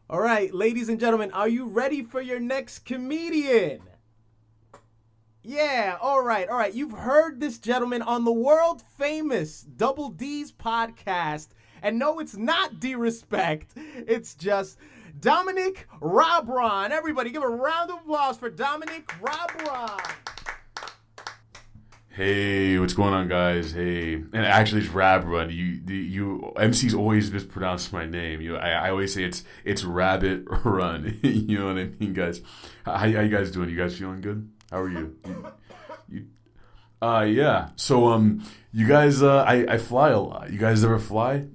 All right, ladies and gentlemen, are you ready for your next comedian? Yeah, all right. You've heard this gentleman on the world famous Double D's podcast. And no, it's not D.respect. It's just Dominic Robron. Everybody give a round of applause for Dominic Robron. Hey, what's going on, guys? Hey, and actually, it's Rabrun. You MCs always mispronounce my name. I always say it's Rabbit Run. You know what I mean, guys? How you guys doing? You guys feeling good? How are you? Yeah. So, you guys, I fly a lot. You guys ever fly?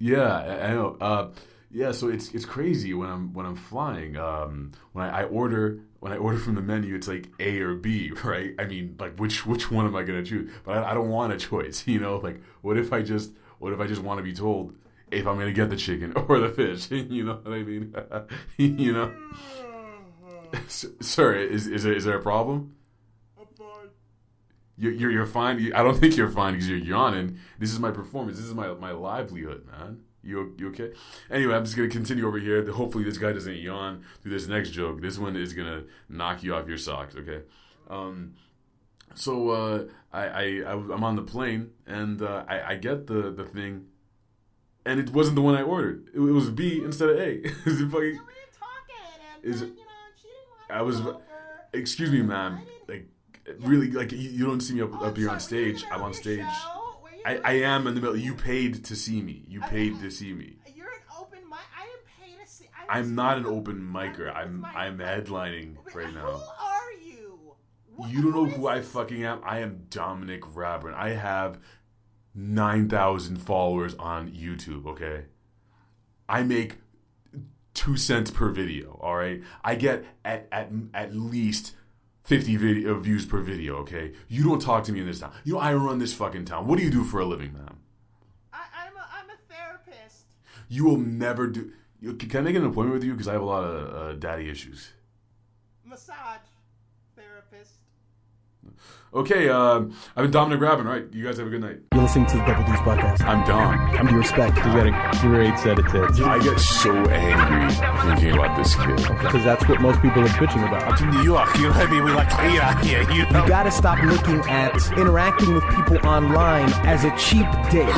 Yeah, I know. Yeah. So it's crazy when I'm flying. When I order from the menu, it's like A or B, right? I mean, like which one am I gonna choose? But I don't want a choice, you know. Like what if I just want to be told if I'm gonna get the chicken or the fish? You know what I mean? You know. Sir, is there a problem? I'm fine. You're fine. I don't think you're fine because you're yawning. This is my performance. This is my livelihood, man. You okay? Anyway, I'm just gonna continue over here. Hopefully, this guy doesn't yawn through this next joke. This one is gonna knock you off your socks. Okay. So I'm on the plane and I get the thing, and it wasn't the one I ordered. It was B instead of A. Is it fucking? Is it? I was. Excuse me, ma'am. Like, really, like you don't see me up here on stage. I'm on stage. I am in the middle. You paid to see me. You paid to see me. You're an open mic. I didn't pay to see. I'm not an open micer. I'm headlining right now. Who are you? You don't know who I fucking am. I am Dominic Rabrin. I have 9,000 followers on YouTube. Okay, I make 2 cents per video. All right, I get at least 50 views per video, okay? You don't talk to me in this town. You know, I run this fucking town. What do you do for a living, ma'am? I'm a therapist. You will never do... Can I make an appointment with you? Because I have a lot of daddy issues. Massage therapist. Okay, I've been Dominic Rabin, right? You guys have a good night. You're listening to the Double D's podcast. I'm Dom. I'm D.respect. He's got a great set of tits. I get so angry thinking about this kid. Because that's what most people are bitching about. In New York, you know what I mean? We like to eat out here, you know? You gotta stop looking at interacting with people online as a cheap date.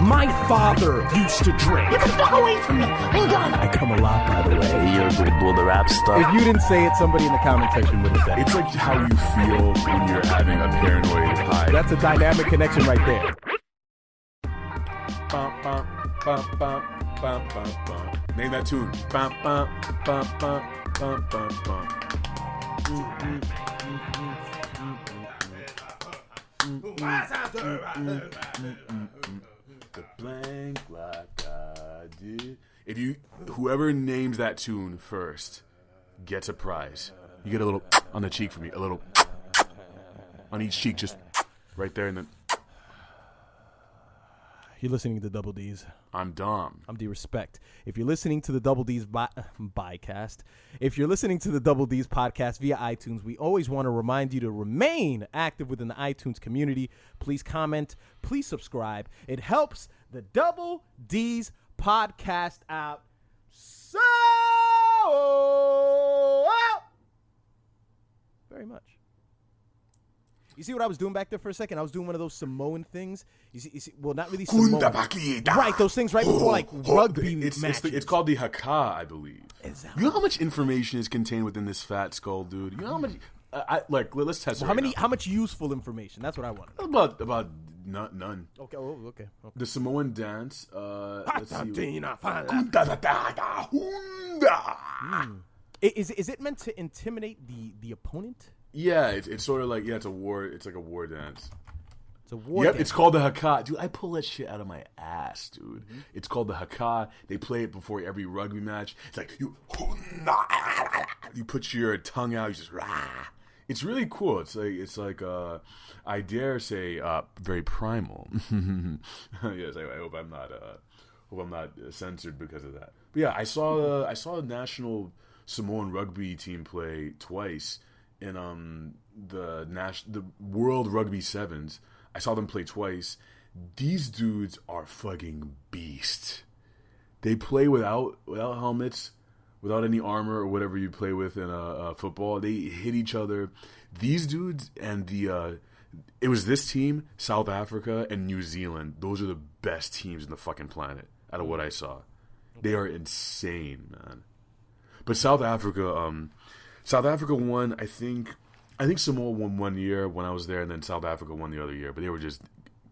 My father used to drink. Get the fuck away from me. I'm done. I come a lot, by the way. You're doing all the rap stuff. If you didn't say it, somebody in the comment section would have said it. It's like how you feel when you're having a paranoid high. That's a dynamic connection right there. Bum, bum, bum, bum, bum, bum, bum. Name that tune. Bum, bum, bum, bum, bum, bum, bum. The blank like I did. If you, whoever names that tune first gets a prize. You get a little on the cheek for me, a little on each cheek, just right there, and then. You're listening to Double D's. I'm Dom. I'm D.respect. If you're listening to the Double D's bycast, if you're listening to the Double D's podcast via iTunes, we always want to remind you to remain active within the iTunes community. Please comment. Please subscribe. It helps the Double D's podcast out so very much. You see what I was doing back there for a second? I was doing one of those Samoan things. You see well, not really Samoan. Right, those things right before like rugby matches. It's called the haka, I believe. You know how much information is contained within this fat skull, dude? You know how much? Let's test it. How much useful information? That's what I want. About none. Okay. Okay. The Samoan dance. Let's see. Is it meant to intimidate the opponent? Yeah, it's sort of like it's a war. It's like a war dance. It's a war. Yep, dance. it's called the haka, dude. I pull that shit out of my ass, dude. Mm-hmm. It's called the haka. They play it before every rugby match. It's like you put your tongue out. You just rah. It's really cool. It's like I dare say very primal. Yes, I hope I'm not censored because of that. But yeah, I saw a national Samoan rugby team play twice. In the World Rugby Sevens, I saw them play twice. These dudes are fucking beasts. They play without helmets, without any armor or whatever you play with in football. They hit each other. These dudes and it was this team, South Africa, and New Zealand. Those are the best teams in the fucking planet out of what I saw. They are insane, man. But South Africa won. I think Samoa won one year when I was there, and then South Africa won the other year. But they were just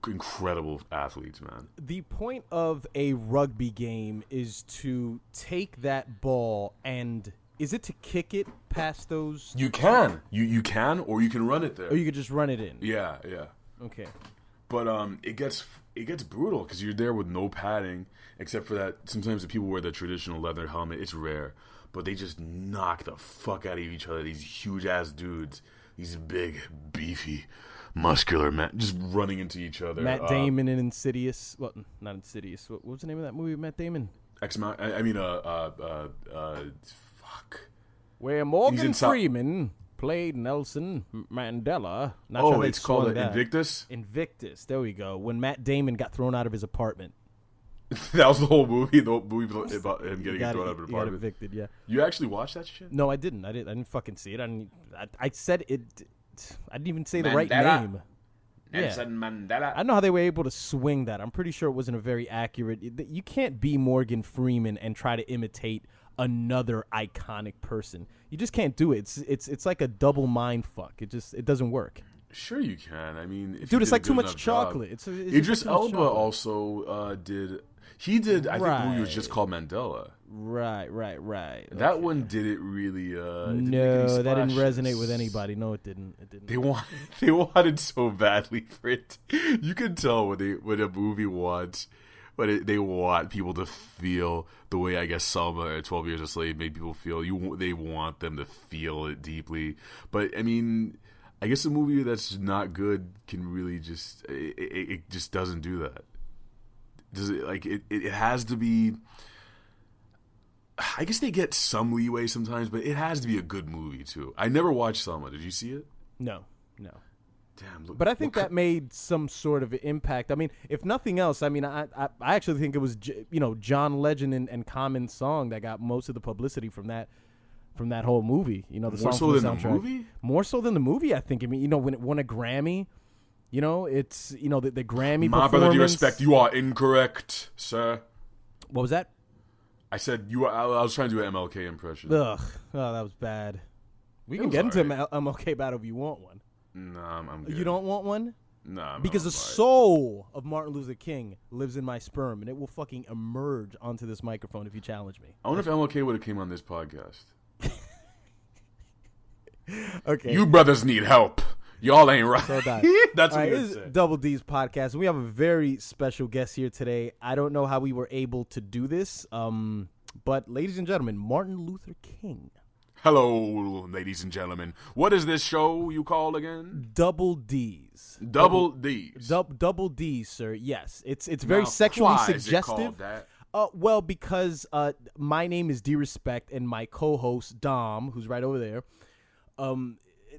incredible athletes, man. The point of a rugby game is to take that ball and is it to kick it past those? You can, you can, or you can run it there. Or you could just run it in. Yeah. Okay. But it gets brutal because you're there with no padding, except for that. Sometimes the people wear the traditional leather helmet. It's rare, but they just knock the fuck out of each other. These huge ass dudes, these big, beefy, muscular men, just running into each other. Matt Damon in Insidious. Well, not Insidious. What was the name of that movie with Matt Damon? Fuck. Where Morgan Freeman played Nelson Mandela. Not sure it's called Invictus? Invictus. There we go. When Matt Damon got thrown out of his apartment. That was the whole movie. The movie about him getting thrown out of an apartment. He got evicted, yeah. You actually watched that shit? No, I didn't. I didn't fucking see it. I said it. I didn't even say the right name. Nelson Mandela. I don't know how they were able to swing that. I'm pretty sure it wasn't a very accurate. You can't be Morgan Freeman and try to imitate another iconic person. You just can't do it. It's like a double mind fuck. It doesn't work. Sure you can. I mean, if dude, it's like too much chocolate. It's Idris Elba also did. He did. I think the movie was just called Mandela. Right. That one didn't really. No, that didn't resonate with anybody. No, it didn't. They wanted so badly for it. You can tell when a movie wants. But they want people to feel the way I guess Selma or 12 Years a Slave made people feel. They want them to feel it deeply. But I mean, I guess a movie that's not good can really just it just doesn't do that. Does it? Like it has to be. I guess they get some leeway sometimes, but it has to be a good movie too. I never watched Selma. Did you see it? No. Damn, look, but I think that made some sort of impact. I mean, if nothing else, I mean, I actually think it was John Legend and Common's song that got most of the publicity from that whole movie. The more song so from the than soundtrack. the movie. More so than the movie, I think. I mean, when it won a Grammy, it's the Grammy. My brother, d.respect, you are incorrect, sir. What was that? I said you. I was trying to do an MLK impression. Ugh, oh, that was bad. We can get into MLK battle if you want one. No, I'm good. You don't want one? No, because the soul of Martin Luther King lives in my sperm, and it will fucking emerge onto this microphone if you challenge me. I wonder if MLK would have came on this podcast. Okay. You brothers need help. Y'all ain't right. So That's what right, you this say. is Double D's podcast. We have a very special guest here today. I don't know how we were able to do this, but ladies and gentlemen, Martin Luther King. Hello, ladies and gentlemen. What is this show you called again? Double D's. Double D's. Double D's, sir. Yes, it's very sexually why suggestive. Is it called that? Well, because my name is D.respect and my co-host Dom, who's right over there.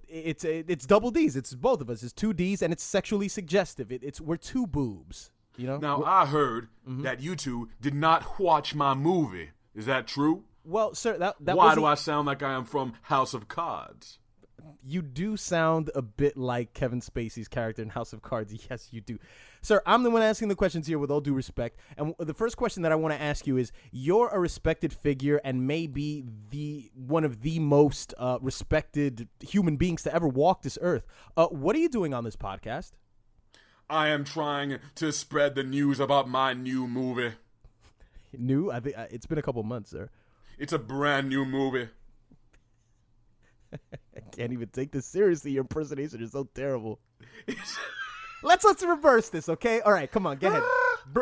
It's double D's. It's both of us. It's two D's, and it's sexually suggestive. We're two boobs. Now I heard that you two did not watch my movie. Is that true? Well, sir, that why do I sound like I am from House of Cards? You do sound a bit like Kevin Spacey's character in House of Cards. Yes, you do. Sir, I'm the one asking the questions here with all due respect. And the first question that I want to ask you is, you're a respected figure and maybe one of the most respected human beings to ever walk this earth. What are you doing on this podcast? I am trying to spread the news about my new movie. New? I think it's been a couple months, sir. It's a brand new movie. I can't even take this seriously. Your impersonation is so terrible. Let's reverse this, okay? All right, come on, get ahead.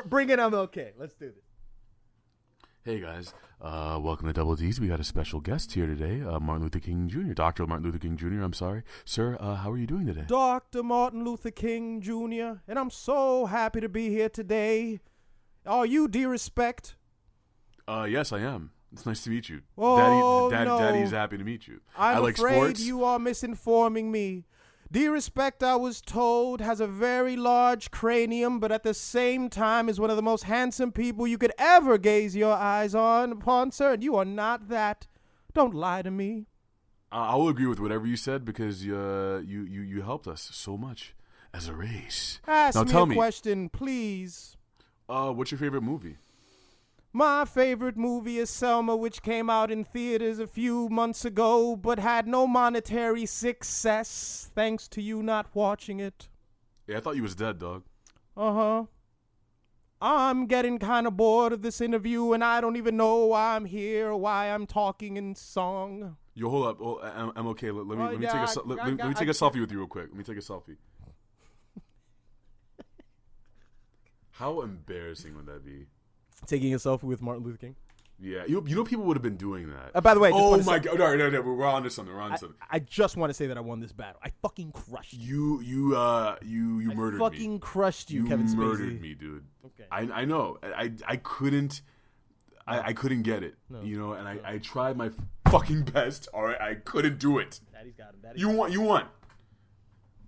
Bring it on, okay. Let's do this. Hey, guys. Welcome to Double D's. We got a special guest here today, Martin Luther King Jr., Dr. Martin Luther King Jr., I'm sorry. Sir, how are you doing today? Dr. Martin Luther King Jr., and I'm so happy to be here today. Are you D.respect? Yes, I am. It's nice to meet you. Oh, Daddy, no. Daddy's happy to meet you. I'm I like afraid sports. You are misinforming me. D.respect, I was told, has a very large cranium, but at the same time is one of the most handsome people you could ever gaze your eyes upon, sir. And you are not that. Don't lie to me. I will agree with whatever you said because you helped us so much as a race. Ask now me tell a me, question, please. What's your favorite movie? My favorite movie is Selma, which came out in theaters a few months ago, but had no monetary success, thanks to you not watching it. Yeah, I thought you was dead, dog. Uh-huh. I'm getting kind of bored of this interview, and I don't even know why I'm here or why I'm talking in song. Yo, hold up. Oh, I'm okay. Let me take a selfie with you real quick. Let me take a selfie. How embarrassing would that be? Taking a selfie with Martin Luther King? Yeah, you know people would have been doing that. By the way, oh my god! No, we're on to something. I just want to say that I won this battle. I fucking crushed you. You murdered me. Fucking crushed you, Kevin Spacey. You murdered me, dude. Okay. I know. I couldn't. I couldn't get it. No. You know, and I tried my fucking best. All right, I couldn't do it. Daddy's got him. You won.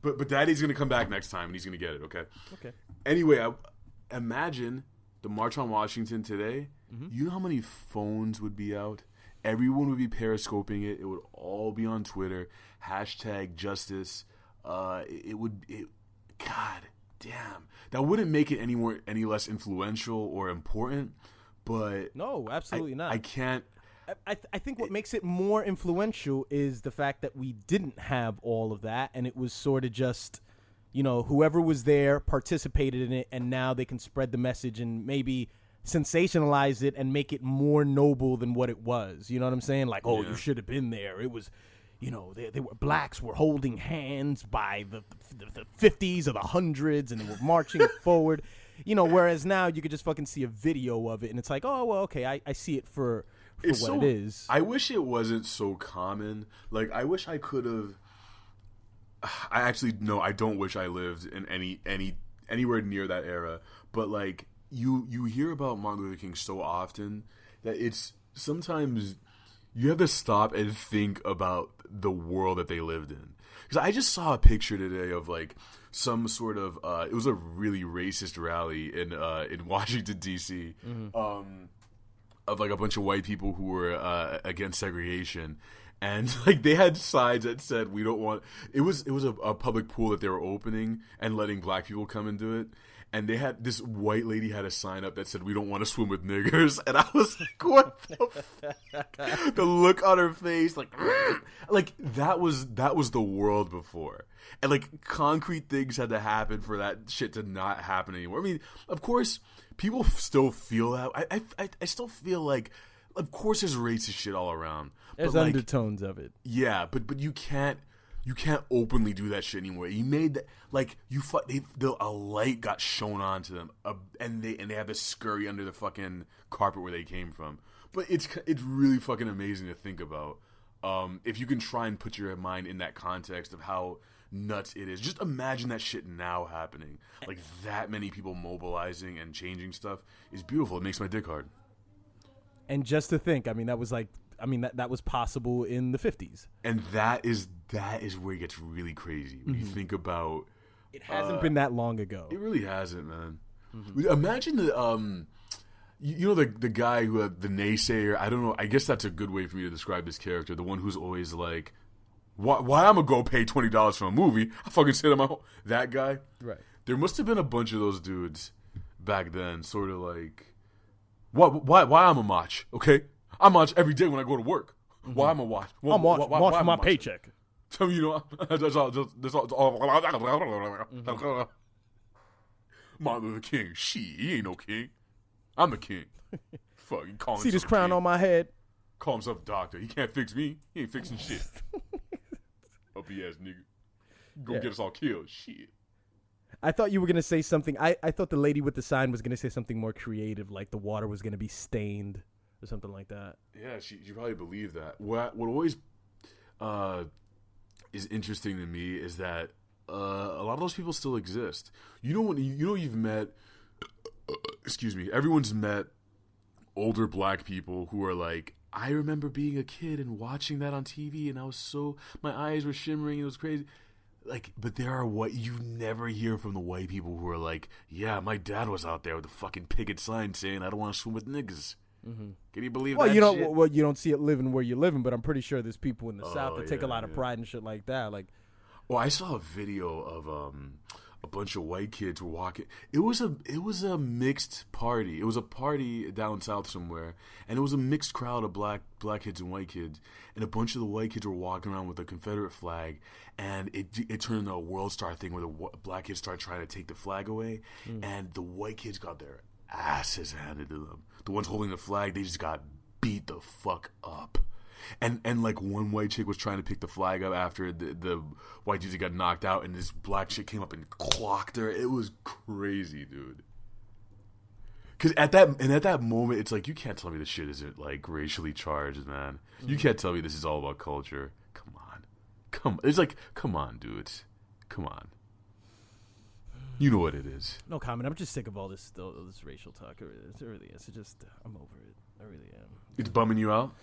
But Daddy's gonna come back next time and he's gonna get it. Okay. Okay. Anyway, imagine the March on Washington today. Mm-hmm. You know how many phones would be out? Everyone would be periscoping it. It would all be on Twitter. #justice. God damn. That wouldn't make it any less influential or important. But no, absolutely not. I can't. I think what makes it more influential is the fact that we didn't have all of that, and it was sort of just, you know, whoever was there participated in it, and now they can spread the message and maybe sensationalize it and make it more noble than what it was. You know what I'm saying? Like, oh, you should have been there. It was, you know, they were blacks were holding hands by the 50s or the hundreds, and they were marching forward. You know, whereas now you could just fucking see a video of it, and it's like, oh, well, okay, I see it for what it is. I wish it wasn't so common. Like, I wish I could have. I actually no, I don't wish I lived in anywhere near that era. But like, you hear about Martin Luther King so often that it's sometimes you have to stop and think about the world that they lived in. Because I just saw a picture today of like some sort of it was a really racist rally in Washington D.C. Mm-hmm. Of like a bunch of white people who were against segregation, and like they had signs that said we don't want. It was a public pool that they were opening and letting black people come into it. And they had this white lady had a sign up that said, "We don't want to swim with niggers." And I was like, "What the fuck?" The look on her face, like that was the world before, and like concrete things had to happen for that shit to not happen anymore. I mean, of course, people still feel that. I still feel like, of course, there's racist shit all around. There's but undertones of it. Yeah, but you can't. You can't openly do that shit anymore. You made that like a light got shown onto them, and they have to scurry under the fucking carpet where they came from. But it's really fucking amazing to think about. If you can try and put your mind in that context of how nuts it is. Just imagine that shit now happening. Like that many people mobilizing and changing stuff is beautiful. It makes my dick hard. And just to think, I mean, that was possible in the 50s. And that is where it gets really crazy when you think about. It hasn't been that long ago. It really hasn't, man. Mm-hmm. Imagine the you know the guy who the naysayer. I don't know. I guess that's a good way for me to describe this character. The one who's always like, why I'm gonna go pay $20 for a movie? I fucking sit at my home. That guy. Right. There must have been a bunch of those dudes back then, sort of like, why I'm a match, okay? I match every day when I go to work. Mm-hmm. Why I'm a watch? I'm watch for my paycheck. So you know, that's all. Mm-hmm. Martin Luther King, he ain't no king. I'm the king. Fucking call himself. See this crown on my head? Call himself doctor. He can't fix me. He ain't fixing shit. Uppy ass nigga. Get us all killed. Shit. I thought you were gonna say something. I thought the lady with the sign was gonna say something more creative, like the water was gonna be stained or something like that. Yeah, she probably believed that. What always is interesting to me is that a lot of those people still exist. You've met. Excuse me. Everyone's met older black people who are like, I remember being a kid and watching that on TV, and my eyes were shimmering. It was crazy. like, but there are what you never hear from the white people who are like, yeah, my dad was out there with a fucking picket sign saying I don't want to swim with niggas. Mm-hmm. Can you believe that? You don't. Shit? Well, you don't see it living where you're living, but I'm pretty sure there's people in the South that take a lot of yeah. pride in shit like that. Like, well, I saw a video of a bunch of white kids were walking. It was a mixed party. It was a party down south somewhere, and it was a mixed crowd of black kids and white kids. And a bunch of the white kids were walking around with a Confederate flag, and it turned into a World Star thing where the black kids started trying to take the flag away, and the white kids got their asses handed to them. The ones holding the flag, they just got beat the fuck up. And like one white chick was trying to pick the flag up after the white dude got knocked out, and this black chick came up and clocked her. It was crazy, dude. Because at that moment, it's like, you can't tell me this shit isn't like racially charged, man. You can't tell me this is all about culture. Come on. It's like, come on, dudes. Come on. You know what it is. no comment. I'm just sick of all this racial talk. It really is. It just, I'm over it. I really am. It's bumming you out?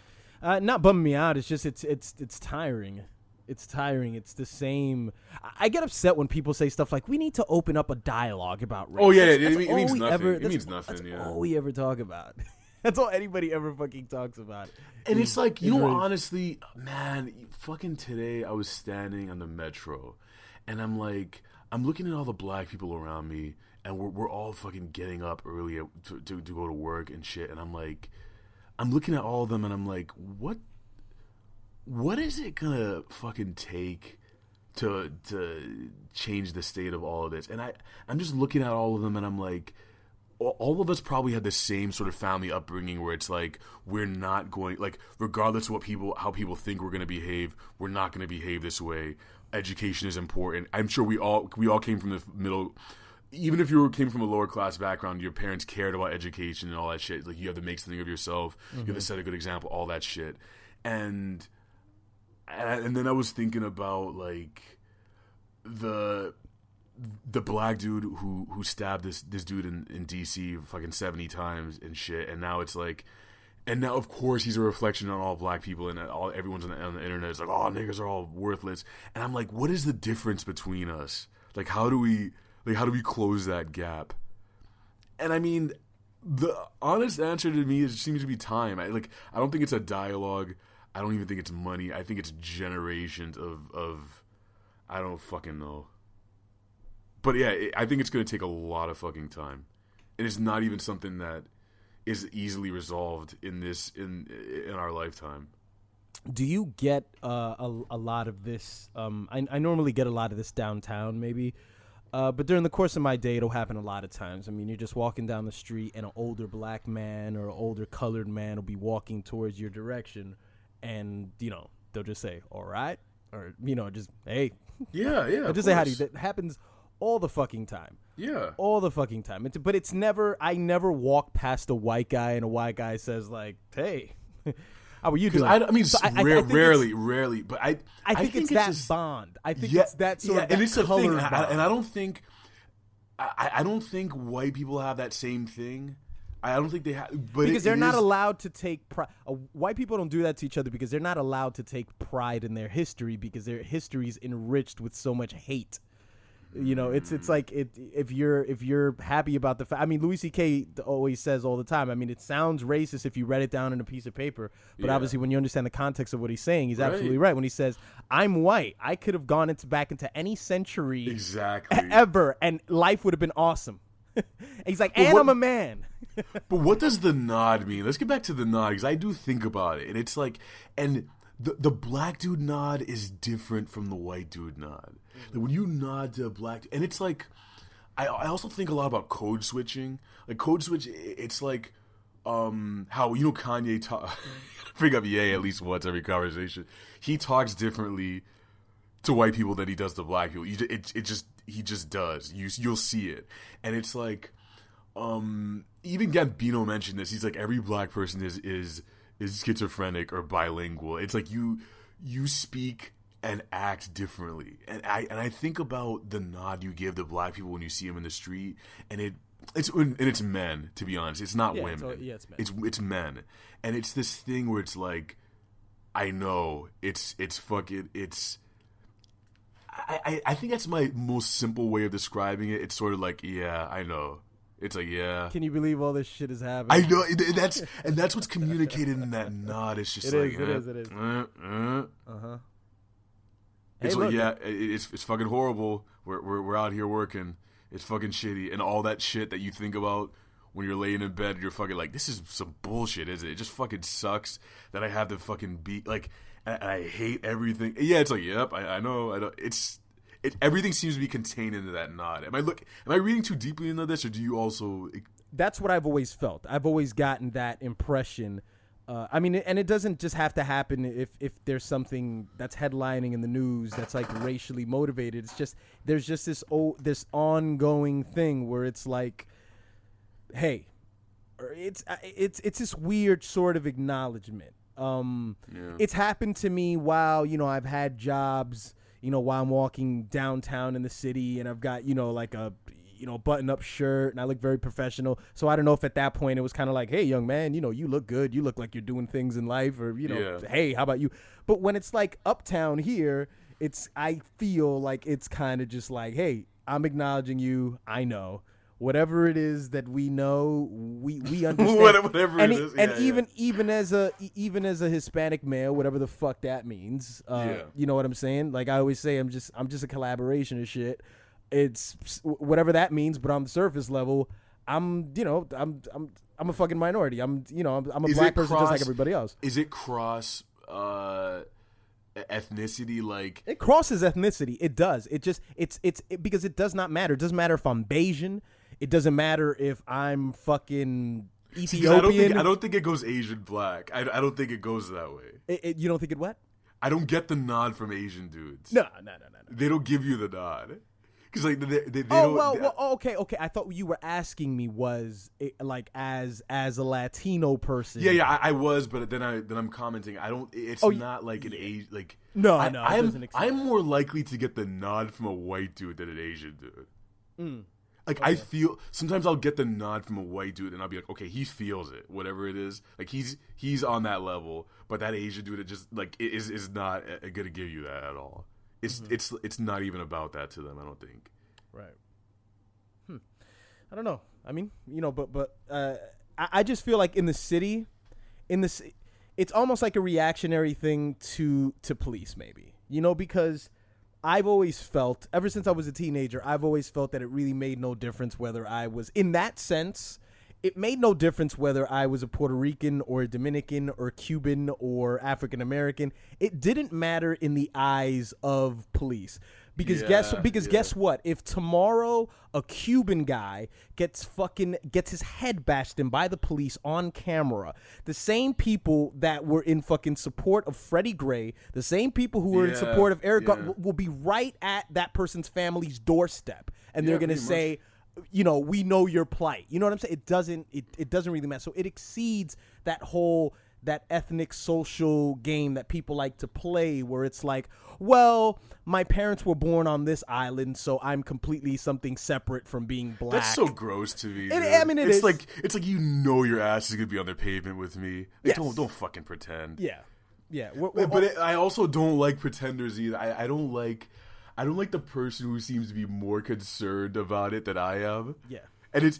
Not bumming me out. It's just it's tiring. It's tiring. It's the same. I get upset when people say stuff like, "We need to open up a dialogue about race." Oh yeah, That's it means all we nothing. Ever, it means nothing. That's Yeah. all we ever talk about. That's all anybody ever fucking talks about. And it's like, you know, really, honestly, man, fucking today I was standing on the metro, and I'm like, I'm looking at all the black people around me, and we're all fucking getting up early to go to work and shit, and I'm like, I'm looking at all of them, and I'm like, what is it gonna fucking take to change the state of all of this? And I'm just looking at all of them, and I'm like, all of us probably had the same sort of family upbringing where it's like, we're not going, like, regardless of how people think we're going to behave, we're not going to behave this way. Education is important. I'm sure we all came from the middle. Even if you came from a lower class background, your parents cared about education and all that shit. Like, you have to make something of yourself. You have to set a good example, all that shit. And then I was thinking about, like, the black dude who stabbed this dude in DC fucking 70 times and shit, and now it's like, and now of course he's a reflection on all black people, and everyone's on the internet is like, oh, niggas are all worthless, and I'm like, what is the difference between us? Like, how do we close that gap? And I mean, the honest answer to me seems to be time. I don't think it's a dialogue. I don't even think it's money. I think it's generations of I don't fucking know. But yeah, I think it's going to take a lot of fucking time, and it's not even something that is easily resolved in our lifetime. Do you get a lot of this? I normally get a lot of this downtown, maybe, but during the course of my day, it'll happen a lot of times. I mean, you're just walking down the street, and an older black man or an older colored man will be walking towards your direction, and they'll just say, "All right," or just, "Hey." Yeah. They'll just say howdy. That happens all the fucking time. Yeah. All the fucking time. But it's never, I never walk past a white guy and a white guy says like, "Hey, how are you doing?" I mean, so rarely, but I think it's that just, bond. I think it's that sort of, and it's a thing, bond. and I don't think, I don't think white people have that same thing. I don't think they have, but because they're not allowed to take pride. White people don't do that to each other because they're not allowed to take pride in their history because their history is enriched with so much hate. It's like if you're happy about the fact. I mean, Louis C.K. always says all the time. I mean, it sounds racist if you read it down in a piece of paper, but obviously when you understand the context of what he's saying, he's absolutely right when he says, "I'm white. I could have gone back into any century ever, and life would have been awesome." And he's like, I'm a man. But what does the nod mean? Let's get back to the nod, because I do think about it, and it's like, and the black dude nod is different from the white dude nod. Like, when you nod to a black, and it's like, I also think a lot about code switching. Like, code switch, it's like, how Kanye bring up Ye at least once every conversation. He talks differently to white people than he does to black people. He just does. You'll see it, and it's like, even Gambino mentioned this. He's like, every black person is schizophrenic or bilingual. It's like you speak and act differently, and I think about the nod you give to black people when you see them in the street, and it's men, to be honest. It's not women. It's men. It's men, and it's this thing where it's like, I know it's I think that's my most simple way of describing it. It's sort of like, yeah, I know. It's like, yeah. Can you believe all this shit is happening? I know, and that's what's communicated in that nod. It's just It like, is. Uh-huh. It's Hey, like, look. yeah, it's fucking horrible. We're out here working. It's fucking shitty, and all that shit that you think about when you're laying in bed, you're fucking like, this is some bullshit, isn't it? It just fucking sucks that I have to fucking be like, and I hate everything. Yeah, it's like, yep, I know. Everything seems to be contained into that nod. Am I reading too deeply into this, or do you also? That's what I've always felt. I've always gotten that impression. I mean, and it doesn't just have to happen if there's something that's headlining in the news that's like racially motivated. It's just there's just this ongoing thing where it's like, hey, it's this weird sort of acknowledgement. It's happened to me while I've had jobs. While I'm walking downtown in the city, and I've got like a button-up shirt, and I look very professional. So I don't know if at that point it was kind of like, hey, young man, you look good. You look like you're doing things in life, or hey, how about you? But when it's like uptown here, I feel like it's kind of just like, hey, I'm acknowledging you. I know. Whatever it is that we know, we understand. Whatever it is, and even as a Hispanic male, whatever the fuck that means, you know what I'm saying? Like I always say, I'm just a collaboration of shit. It's whatever that means, but on the surface level, I'm a fucking minority. I'm a black person just like everybody else. Is it cross ethnicity? Like it crosses ethnicity. It does. It's because it does not matter. It doesn't matter if I'm Bayesian. It doesn't matter if I'm fucking Ethiopian. I don't think it goes Asian black. I don't think it goes that way. You don't think it what? I don't get the nod from Asian dudes. No. They don't give you the nod. Because like they okay. I thought what you were asking me was like as a Latino person. Yeah. I was, but then I'm commenting. I don't. It's not like an Asian. Like no. I'm more likely to get the nod from a white dude than an Asian dude. Like I feel sometimes I'll get the nod from a white dude and I'll be like, okay, he feels it, whatever it is. Like he's on that level, but that Asian dude, it just like is not gonna give you that at all. It's not even about that to them. I don't think. Right. I don't know. I mean, but I just feel like in the city, it's almost like a reactionary thing to police, maybe. Because I've always felt, ever since I was a teenager, I've always felt that it really made no difference whether I was, in that sense, it made no difference whether I was a Puerto Rican or a Dominican or Cuban or African American. It didn't matter in the eyes of police. Because guess what? If tomorrow a Cuban guy gets his head bashed in by the police on camera, the same people that were in fucking support of Freddie Gray, the same people who were in support of Eric Garner will be right at that person's family's doorstep, and they're gonna say, we know your plight. You know what I'm saying? It doesn't really matter. So it exceeds that ethnic social game that people like to play, where it's like, well, my parents were born on this island, so I'm completely something separate from being black. That's so gross to me. I mean, it's like your ass is gonna be on the pavement with me. Like, yes. Don't fucking pretend. Yeah. I also don't like pretenders either. I don't like the person who seems to be more concerned about it than I am. Yeah. And it's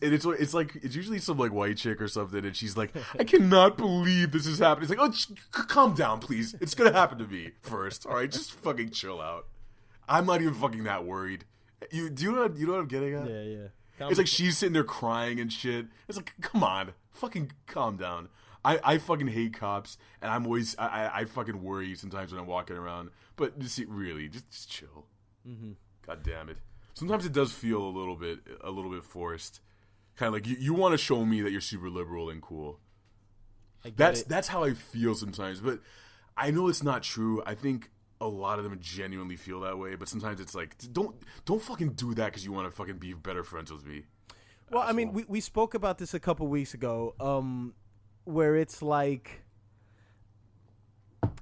usually some like white chick or something, and she's like, I cannot believe this is happening. It's like, calm down, please. It's gonna happen to me first. All right, just fucking chill out. I'm not even fucking that worried. Do you know what I'm getting at? Yeah. It's like she's sitting there crying and shit. It's like, come on, fucking calm down. I fucking hate cops, and I'm always I fucking worry sometimes when I'm walking around. But just chill. Mm-hmm. God damn it. Sometimes it does feel a little bit forced. Kind of like you want to show me that you're super liberal and cool. That's how I feel sometimes. But I know it's not true. I think a lot of them genuinely feel that way. But sometimes it's like, don't fucking do that because you want to fucking be better friends with me. Well, asshole. I mean, we spoke about this a couple weeks ago, where it's like.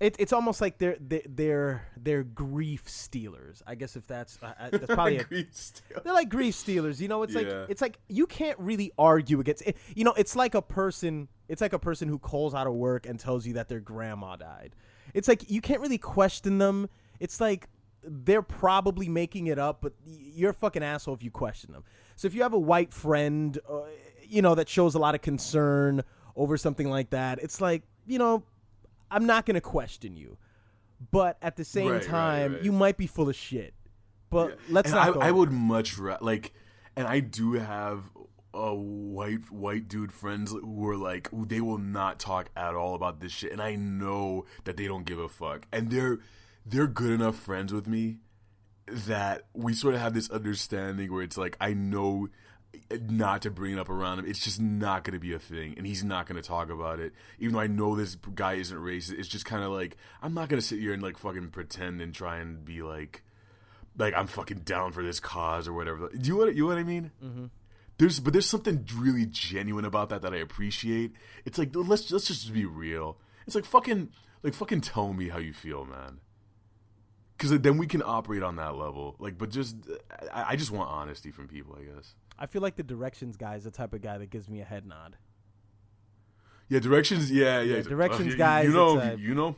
It's almost like they're grief stealers. I guess if that's probably they're like grief stealers. It's like you can't really argue against it. It's like a person who calls out of work and tells you that their grandma died. It's like you can't really question them. It's like they're probably making it up, but you're a fucking asshole if you question them. So if you have a white friend, that shows a lot of concern over something like that, it's like, I'm not going to question you. But at the same time, you might be full of shit. But let's not go. I would much rather, and I do have white dude friends who are like, they will not talk at all about this shit, and I know that they don't give a fuck, and they're good enough friends with me that we sort of have this understanding where it's like, I know not to bring it up around him. It's just not going to be a thing, and he's not going to talk about it, even though I know this guy isn't racist. It's just kind of like, I'm not going to sit here and like fucking pretend and try and be like I'm fucking down for this cause or whatever. Do you know what I mean? Mm-hmm. There's something really genuine about that I appreciate. It's like, let's just be real. It's like fucking tell me how you feel, man. Because then we can operate on that level. But I just want honesty from people, I guess. I feel like the Directions guy is the type of guy that gives me a head nod. Yeah, Directions. Yeah. Directions guy. You know.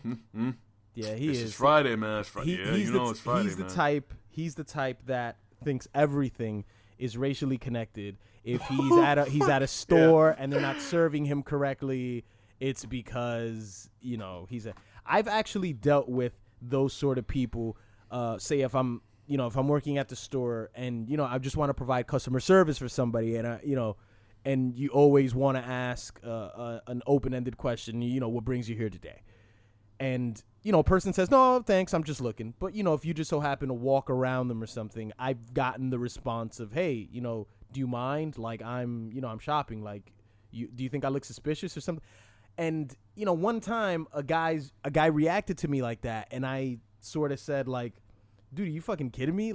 Yeah, he is. It's Friday, man. It's Friday. It's Friday, man. He's the type that thinks everything is racially connected. If he's at a store and they're not serving him correctly, it's because I've actually dealt with those sort of people. Say if I'm working at the store and I just want to provide customer service for somebody, and and you always want to ask an open-ended question. What brings you here today? And a person says, no, thanks, I'm just looking. But if you just so happen to walk around them or something, I've gotten the response of, hey, do you mind? I'm shopping. Do you think I look suspicious or something? And one time a guy reacted to me like that, and I sort of said dude, are you fucking kidding me?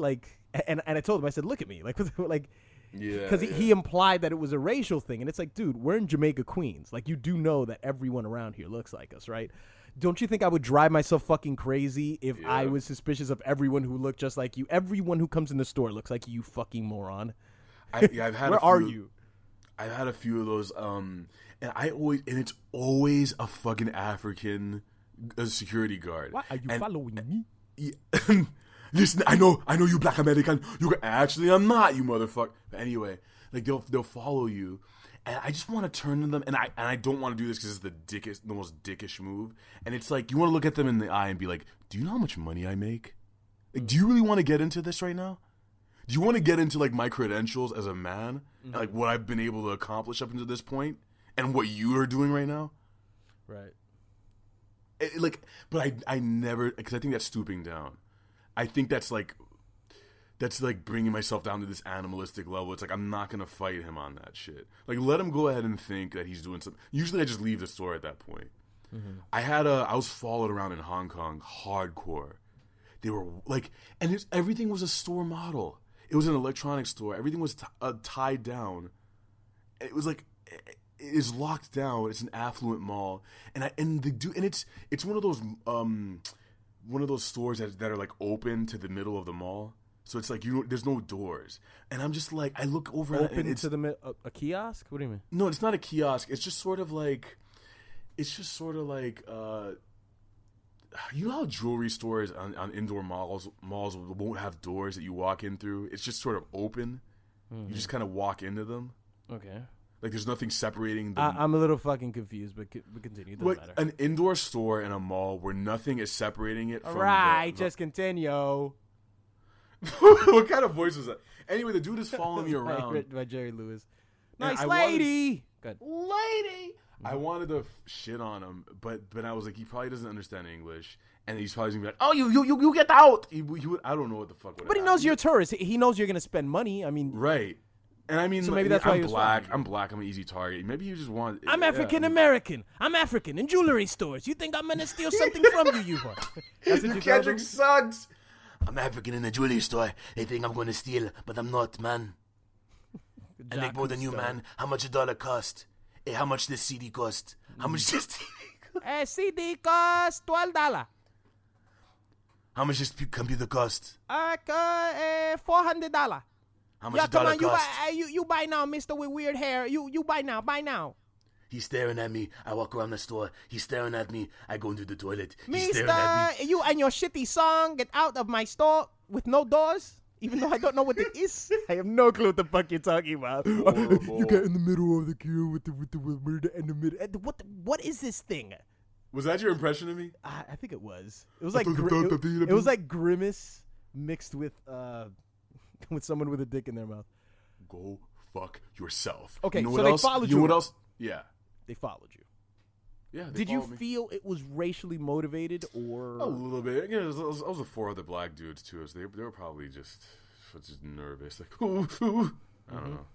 And I told him, I said, look at me, because he implied that it was a racial thing, and it's like, dude, we're in Jamaica, Queens. You do know that everyone around here looks like us, right? Don't you think I would drive myself fucking crazy if I was suspicious of everyone who looked just like you? Everyone who comes in the store looks like you, fucking moron. I've had Where are you? I've had a few of those, and it's always a fucking African security guard. Why are you following me? Yeah. Listen, I know you black American. Actually, I'm not, you motherfucker. But anyway, they'll follow you, and I just want to turn to them, and I don't want to do this because it's the most dickish move. And it's like, you want to look at them in the eye and be like, do you know how much money I make? Do you really want to get into this right now? Do you want to get into my credentials as a man, and what I've been able to accomplish up until this point, and what you are doing right now? Right. But I never, because I think that's stooping down. I think that's bringing myself down to this animalistic level. It's I'm not gonna fight him on that shit. Let him go ahead and think that he's doing something. Usually, I just leave the store at that point. Mm-hmm. I was followed around in Hong Kong hardcore. They were and everything was a store model. It was an electronics store. Everything was tied down. It was it is locked down. It's an affluent mall, and it's one of those stores that are open to the middle of the mall. So it's there's no doors, and I'm just I look over open into the a kiosk. What do you mean? No, it's not a kiosk. It's just sort of you know how jewelry stores on indoor malls won't have doors that you walk in through. It's just sort of open. Mm-hmm. You just kind of walk into them. Okay. There's nothing separating them. I'm a little fucking confused, but continue. It doesn't matter. An indoor store in a mall where nothing is separating it from just continue. What kind of voice was that? Anyway, the dude is following me around. By Jerry Lewis. Nice lady. Good. Lady. I wanted to shit on him, but I was he probably doesn't understand English, and he's probably gonna be oh, you get out. He would, I don't know what the fuck would. But he knows you're a tourist. He knows you're gonna spend money. I mean, right. And so maybe that's why I'm black. I'm black. I'm an easy target. Maybe you just want. I'm African American. I'm African in jewelry stores. You think I'm gonna steal something from you? That's what Kendrick sucks. I'm African in a jewelry store. They think I'm gonna steal, but I'm not, man. I make more than you, man. How much $1 cost? Hey, how much this CD cost? How much this CD cost? CD cost $12. How much this computer cost? $400. How much $1 cost? You buy now, mister with weird hair. You buy now. He's staring at me. I walk around the store. He's staring at me. I go into the toilet. He's Mister, staring at me. you and your shitty song, get out of my store with no doors. Even though I don't know what it is, I have no clue what the fuck you're talking about. You get in the middle of the queue with the murder in the middle. What is this thing? Was that your impression of me? I think it was. It was like it was like Grimace mixed with someone with a dick in their mouth. Go fuck yourself. Okay, you know so what they else? followed you. you. Know what else? Yeah. They followed you. Yeah. Did you feel it was racially motivated or A little bit. Yeah, I was with 4 other black dudes too, so they were probably just nervous. Like, ooh. I don't know.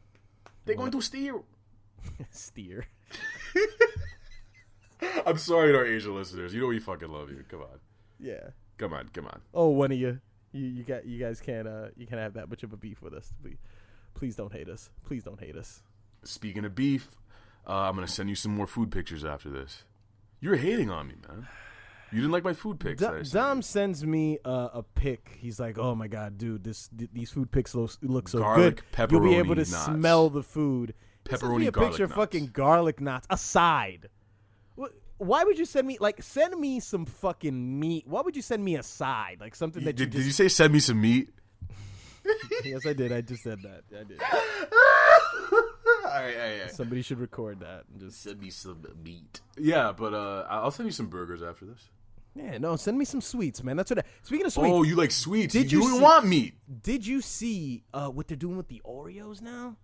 They're going to steer. steer? I'm sorry to our Asian listeners. You know we fucking love you. Come on. Yeah. Come on. Oh, one of you guys can't have that much of a beef with us. Please don't hate us. Please don't hate us. Speaking of beef, I'm gonna send you some more food pictures after this. You're hating on me, man. You didn't like my food pics. Dom sends me a pic. He's like, "Oh my god, dude, these food pics look so Garlic, good. You'll be able to knots. smell the food." Pepperoni, send me a garlic picture of knots. fucking garlic knots. Aside, why would you send me some fucking meat? Why would you send me a side, like something that Did you say send me some meat? Yes, I did. I just said that. I did. All right. Somebody should record that and just Send me some meat. Yeah, but I'll send you some burgers after this. Yeah, no, send me some sweets, man. That's what. Speaking of sweets, Oh, you like sweets? Did you you don't see- want meat? did you see what they're doing with the Oreos now?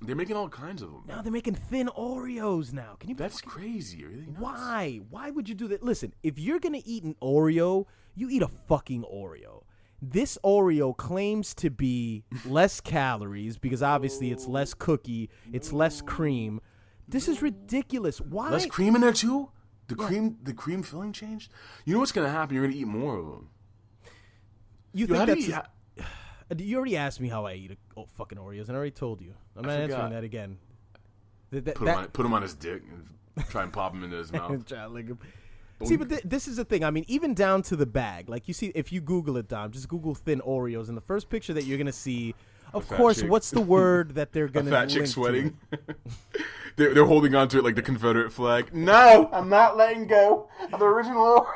They're making all kinds of them. No, they're making thin Oreos now. Can you? That's crazy. Are you nuts? Why? Why would you do that? Listen, if you're gonna eat an Oreo, you eat a fucking Oreo. This Oreo claims to be less calories because obviously it's less cookie, it's less cream. This is ridiculous. Why? Less cream in there too? The cream filling changed? You know what's gonna happen? You're gonna eat more of them. You Yo, how think do that's? You already asked me how I eat fucking Oreos, and I already told you. I'm not forgot. answering that again. Put him on his dick and try and pop him into his mouth. Try to lick him. See, but this is the thing. I mean, even down to the bag. Like, you see, if you Google it, Dom, just Google thin Oreos, and the first picture that you're going to see, of course, chick. what's the word that they're going A to fat chick link sweating. to? They're holding on to it like the Confederate flag. No, I'm not letting go of the original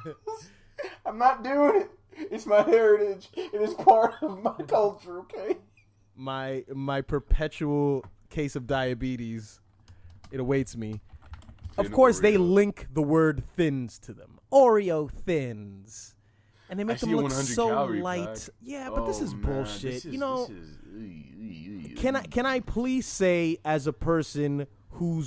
Oreos. I'm not doing it. It's my heritage. It is part of my culture, okay? My perpetual case of diabetes, it awaits me. Thin Of course, they Oreos. link the word thins to them. Oreo thins. And they make I them see a look 100 so calorie light. pack. Yeah, but this Oh, is man, bullshit. this is- Can I please say, as a person who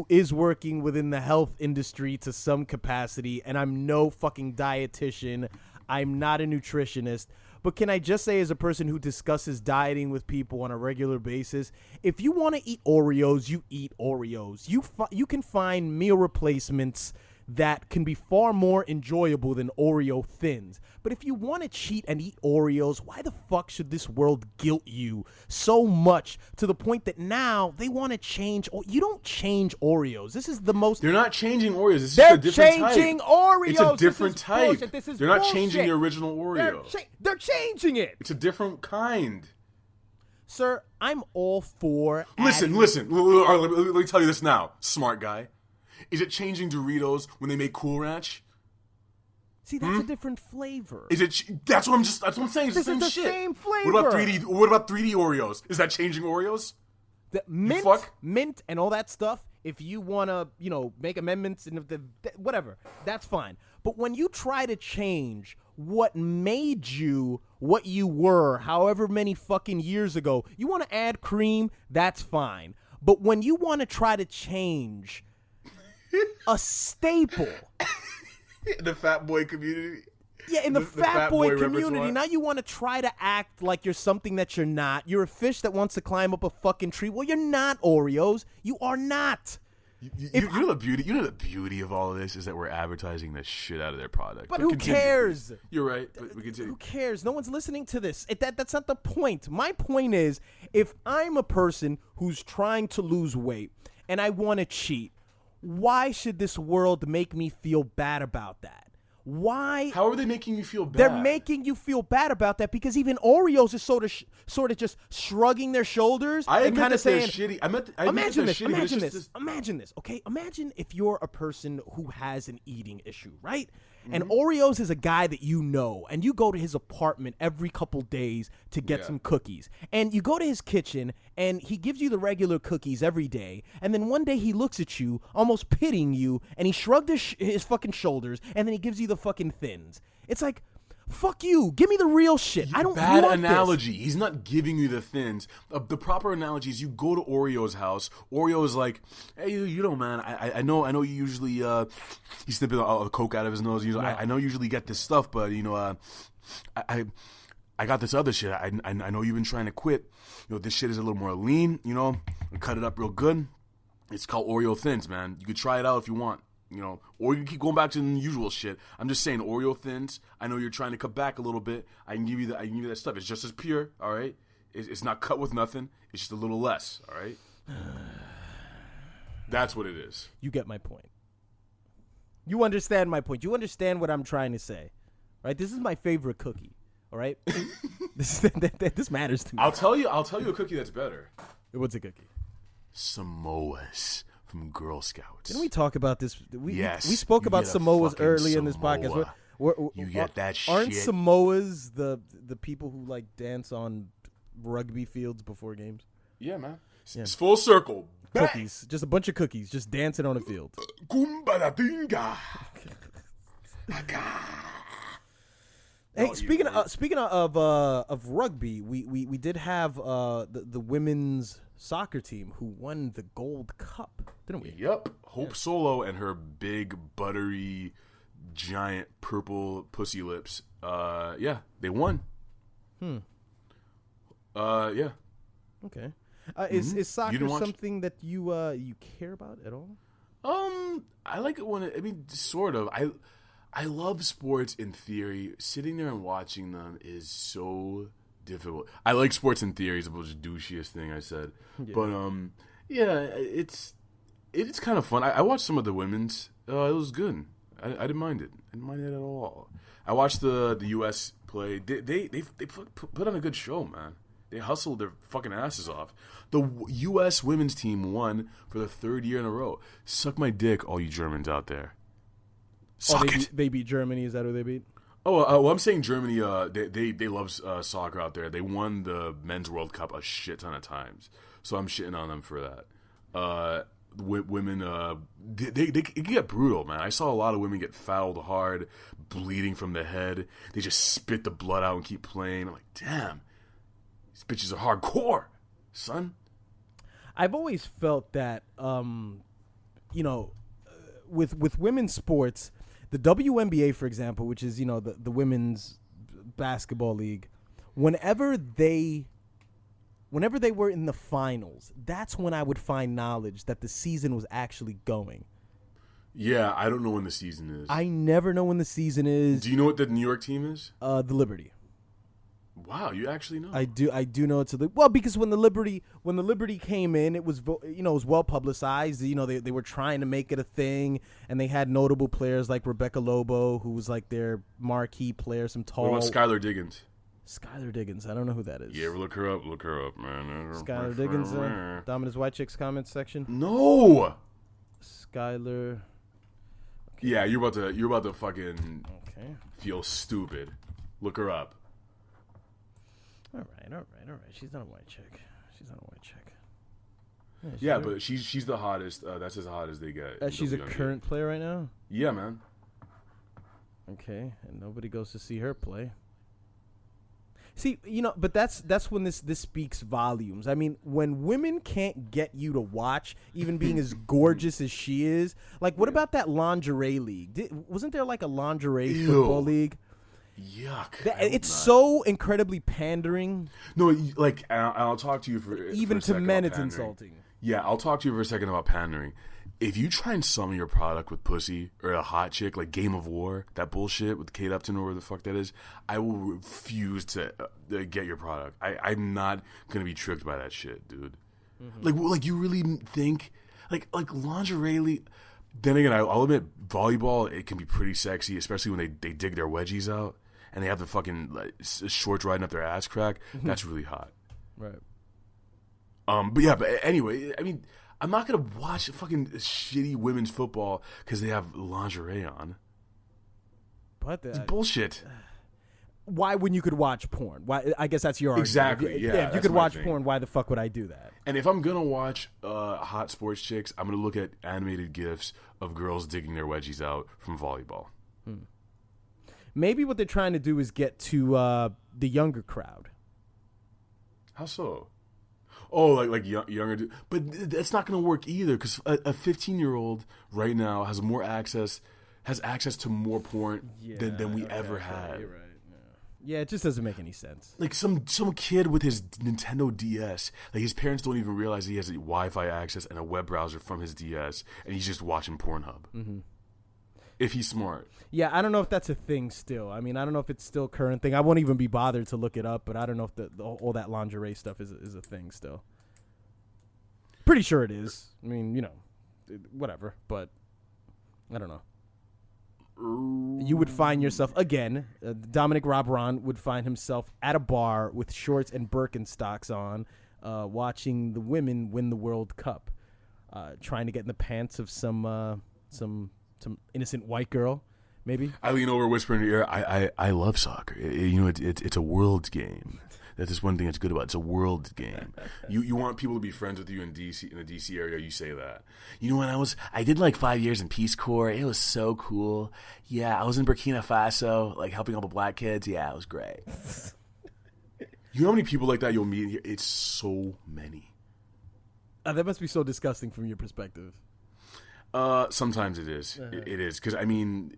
is working within the health industry to some capacity, and I'm no fucking dietitian, I'm not a nutritionist, but can I just say, as a person who discusses dieting with people on a regular basis, if you want to eat Oreos, you eat Oreos. You can find meal replacements that can be far more enjoyable than Oreo thins. But if you want to cheat and eat Oreos, why the fuck should this world guilt you so much to the point that now they want to change? You don't change Oreos. This is the most. They're not changing Oreos. It's They're just a different changing type. Oreos. It's a This different is type. bullshit. This is They're not bullshit. changing the original Oreo. They're changing it. It's a different kind. Sir, I'm all for. Listen. Let me tell you this now, smart guy. Is it changing Doritos when they make Cool Ranch? See, that's a different flavor. Is it? That's what I'm saying. It's This the is same the shit. same flavor. What about 3D Oreos? Is that changing Oreos? The mint, and all that stuff. If you want to, make amendments and whatever, that's fine. But when you try to change what made you what you were, however many fucking years ago, you want to add cream, that's fine. But when you want to try to change a staple, The fat boy community. yeah, in the fat boy community, repertoire. now you want to try to act like you're something that you're not. You're a fish that wants to climb up a fucking tree. Well, you're not Oreos. You are not. You know the beauty. You know the beauty of all of this is that we're advertising the shit out of their product. But who continue. cares? You're right. But we continue. Who cares? No one's listening to this. That's not the point. My point is, if I'm a person who's trying to lose weight and I want to cheat, why should this world make me feel bad about that? Why? How are they making you feel bad? They're making you feel bad about that because even Oreos is sort of just shrugging their shoulders and kind of saying, shitty. Imagine this, okay? Imagine if you're a person who has an eating issue, right? And Oreos is a guy that you know, and you go to his apartment every couple days to get some cookies. And you go to his kitchen, and he gives you the regular cookies every day. And then one day he looks at you, almost pitying you, and he shrugged his fucking shoulders, and then he gives you the fucking thins. It's like, fuck you. Give me the real shit. I don't Bad want analogy. This. He's not giving you the thins. The proper analogy is you go to Oreo's house. Oreo is like, hey, you know, man, I know you usually, he's snipping a coke out of his nose. I know you usually get this stuff, but, you know, I got this other shit. I know you've been trying to quit. You know, this shit is a little more lean, you know, cut it up real good. It's called Oreo Thins, man. You could try it out if you want. You know, or you can keep going back to the usual shit. I'm just saying, Oreo Thins. I know you're trying to cut back a little bit. I can give you that stuff. It's just as pure, all right. It's not cut with nothing. It's just a little less, all right. That's what it is. You get my point. You understand my point. You understand what I'm trying to say, right? This is my favorite cookie, all right. This matters to me. I'll tell you a cookie that's better. What's a cookie? Samoas. From Girl Scouts. Didn't we talk about this? Yes. We spoke about Samoas early in this podcast. You get that shit. Aren't Samoas the people who like dance on rugby fields before games? Yeah, man. Yeah. It's full circle. Cookies. Just a bunch of cookies. Just dancing on a field. Hey, speaking of rugby, we did have the women's soccer team who won the Gold Cup, didn't we? Yep. Hope Solo and her big, buttery, giant purple pussy lips. Yeah, they won. Yeah. Okay. Is soccer something that you care about at all? I like it when sort of. I love sports in theory. Sitting there and watching them is so difficult. I like sports in theory. It's the most douchiest thing I said. Yeah. But, yeah, it's kind of fun. I watched some of the women's. It was good. I didn't mind it. I didn't mind it at all. I watched the U.S. play. They put on a good show, man. They hustled their fucking asses off. The U.S. women's team won for the third year in a row. Suck my dick, all you Germans out there. They beat Germany. Is that who they beat? Well, I'm saying Germany. They love soccer out there. They won the Men's World Cup a shit ton of times, so I'm shitting on them for that. Women, it can get brutal, man. I saw a lot of women get fouled hard, bleeding from the head. They just spit the blood out and keep playing. I'm like, damn, these bitches are hardcore, son. I've always felt that, with women's sports. The WNBA, for example, which is, the women's basketball league, whenever they were in the finals, that's when I would find knowledge that the season was actually going. Yeah, I don't know when the season is. I never know when the season is. Do you know what the New York team is? The Liberty. Wow, you actually know. I do know it's because when the Liberty came in, it was it was well publicized. They were trying to make it a thing, and they had notable players like Rebecca Lobo, who was like their marquee player, some tall. What about Skylar Diggins? Skylar Diggins, I don't know who that is. Yeah, look her up, man. Skylar Diggins, Dominus White Chicks comments section. No. Skylar. Okay. Yeah, you're about to fucking feel stupid. Look her up. All right. She's not a white chick. Yeah, but she's the hottest. That's as hot as they get. She's a current player right now? Yeah, man. Okay, and nobody goes to see her play. See, but that's when this speaks volumes. I mean, when women can't get you to watch, even being as gorgeous as she is, like, what about that lingerie league? Wasn't there like a lingerie football league? Yuck. It's so incredibly pandering. No, like, I'll talk to you for even for a to men it's pandering. insulting. Yeah, I'll talk to you for a second about pandering. If you try and sell me your product with pussy or a hot chick, like Game of War, that bullshit with Kate Upton or whatever the fuck that is, I will refuse to get your product. I'm not going to be tricked by that shit, dude. Mm-hmm. Like you really think, like lingerie, Then again, I'll admit volleyball, it can be pretty sexy, especially when they dig their wedgies out and they have the fucking like, shorts riding up their ass crack. That's really hot. Right. But anyway, I mean, I'm not gonna watch fucking shitty women's football because they have lingerie on. But it's bullshit. Why when you could watch porn? Why? I guess that's your argument. Exactly. Yeah. If you could watch porn, why the fuck would I do that? And if I'm gonna watch hot sports chicks, I'm gonna look at animated gifs of girls digging their wedgies out from volleyball. Maybe what they're trying to do is get to the younger crowd. How so? Oh, like younger, but that's not gonna work either because a 15-year-old right now has access to more porn than we ever had. You're right. Yeah, it just doesn't make any sense. Like some kid with his Nintendo DS, like his parents don't even realize he has a Wi-Fi access and a web browser from his DS, and he's just watching Pornhub. Mm-hmm. If he's smart. Yeah, I don't know if that's a thing still. I mean, I don't know if it's still a current thing. I won't even be bothered to look it up, but I don't know if all that lingerie stuff is a thing still. Pretty sure it is. I mean, you know, whatever, but I don't know. You would find yourself, again, Dominic Robron would find himself at a bar with shorts and Birkenstocks on, watching the women win the World Cup, trying to get in the pants of some innocent white girl, maybe. I lean over, whisper in your ear, I love soccer. It's a world game. That's just one thing that's good about it. It's a world game. You want people to be friends with you in the DC area, you say that. You know, when I did like 5 years in Peace Corps, it was so cool. Yeah, I was in Burkina Faso, like helping all the black kids. Yeah, it was great. You know how many people like that you'll meet here? It's so many. That must be so disgusting from your perspective. Sometimes it is. It is. Because, I mean...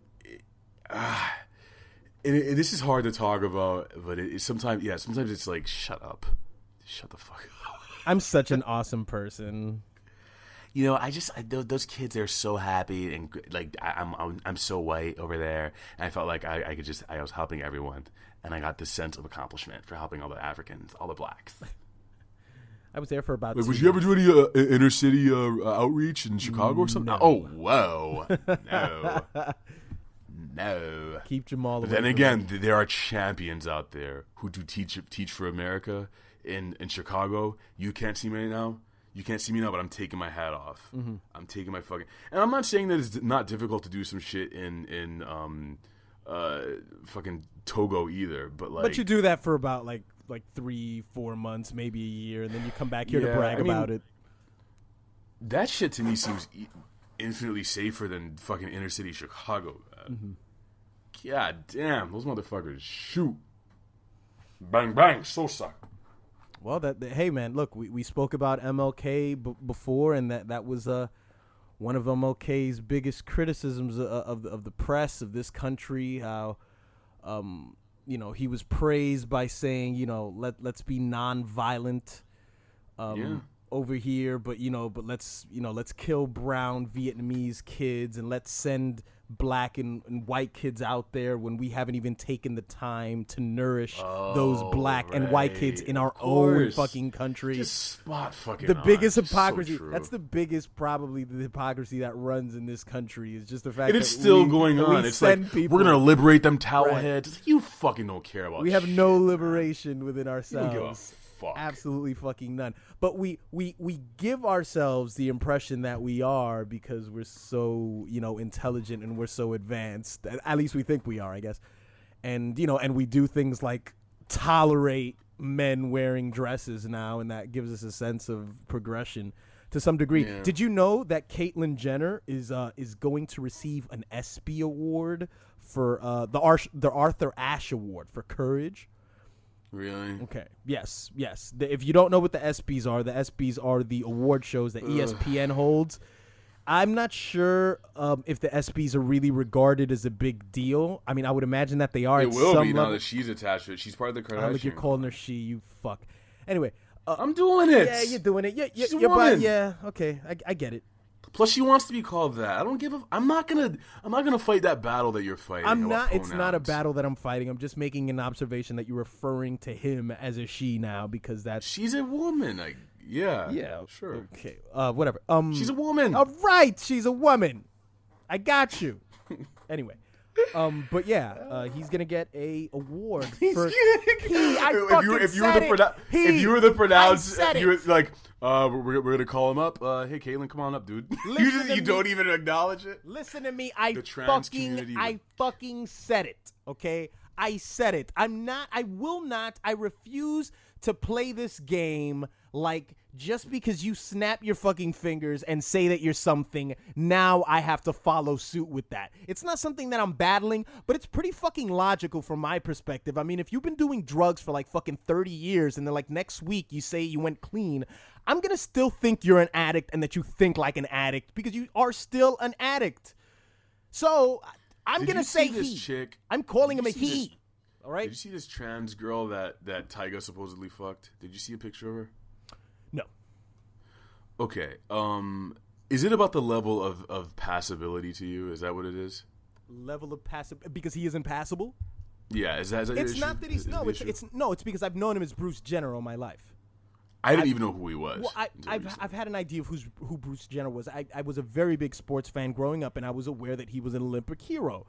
this is hard to talk about, but sometimes it's like, shut up. Shut the fuck up. I'm such an awesome person. You know, those kids, they're so happy, and like I'm so white over there, and I felt like I was helping everyone, and I got this sense of accomplishment for helping all the Africans, all the blacks. I was there for about. Would you ever do any inner city outreach in Chicago or something? No. Oh, whoa, no. No. Keep Jamal away. But then again, there are champions out there who do teach for America in Chicago. You can't see me right now. You can't see me now, but I'm taking my hat off. Mm-hmm. I'm taking my fucking... And I'm not saying that it's not difficult to do some shit in fucking Togo either, but like... But you do that for about like 3-4 months, maybe a year, and then you come back here to brag about it. That shit to me seems infinitely safer than fucking inner city Chicago. Mm-hmm. God damn, those motherfuckers shoot. Bang, bang, so suck. Well, hey, man, look, we spoke about MLK before, and that was one of MLK's biggest criticisms of the press of this country, how, you know, he was praised by saying, you know, let's be nonviolent over here, but let's kill brown Vietnamese kids and let's send black and white kids out there when we haven't even taken the time to nourish those black and white kids in our own fucking country. Just spot fucking the biggest hypocrisy. So that's the biggest, probably the hypocrisy that runs in this country is just the fact and that it's still going on. It's like we're gonna liberate them towel heads. It's like, you fucking don't care about. We have shit, no liberation within ourselves. You don't give a fuck. Absolutely fucking none. But we give ourselves the impression that we are because we're so, you know, intelligent and we're so advanced. At least we think we are, I guess. And, you know, and we do things like tolerate men wearing dresses now, and that gives us a sense of progression to some degree. Yeah. Did you know that Caitlyn Jenner is going to receive an ESPY award for the Arthur Ashe Award for courage? Really? Okay. Yes. If you don't know what the ESPYs are the award shows that ESPN holds. I'm not sure if the ESPYs are really regarded as a big deal. I mean, I would imagine that they are. It will be now that she's attached to it. She's part of the Kardashian. Look, you're calling her she. You fuck. Anyway. I'm doing it. Yeah, you're doing it. She's a woman. Yeah. Okay. I get it. Plus, she wants to be called that. I don't give a. I'm not gonna fight that battle that you're fighting. I'm not. It's not a battle that I'm fighting. I'm just making an observation that you're referring to him as a she now because that's. She's a woman. Yeah. Yeah. Sure. Okay. Whatever. She's a woman. All right. She's a woman. I got you. Anyway. But yeah, he's gonna get a award for if you were the pronounced, you were like, we're gonna call him up. Hey, Caitlin, come on up, dude. You don't even acknowledge it. Listen to me. I fucking said it. Okay, I said it. I will not. I refuse to play this game like just because you snap your fucking fingers and say that you're something, now I have to follow suit with that. It's not something that I'm battling, but it's pretty fucking logical from my perspective. I mean, if you've been doing drugs for like fucking 30 years and then like next week you say you went clean, I'm going to still think you're an addict and that you think like an addict because you are still an addict. So I'm going to say he. Chick? I'm calling him a he. All right. Did you see this trans girl that Tyga supposedly fucked? Did you see a picture of her? No. Okay. Is it about the level of passability to you? Is that what it is? Level of passive because he is impassable? Yeah, is that it's not that he's it's because I've known him as Bruce Jenner all my life. I didn't even know who he was. Well, I've had an idea of who Bruce Jenner was. I was a very big sports fan growing up, and I was aware that he was an Olympic hero.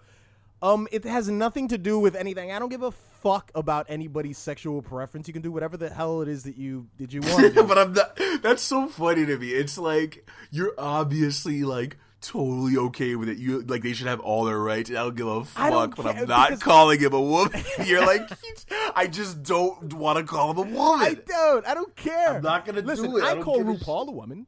It has nothing to do with anything. I don't give a fuck about anybody's sexual preference. You can do whatever the hell it is that you want to do. But I'm not. That's so funny to me. It's like you're obviously like totally okay with it. You like they should have all their rights. I don't give a fuck. But I'm not calling him a woman. You're like, I just don't want to call him a woman. I don't care. I'm not gonna do it. I call RuPaul a woman.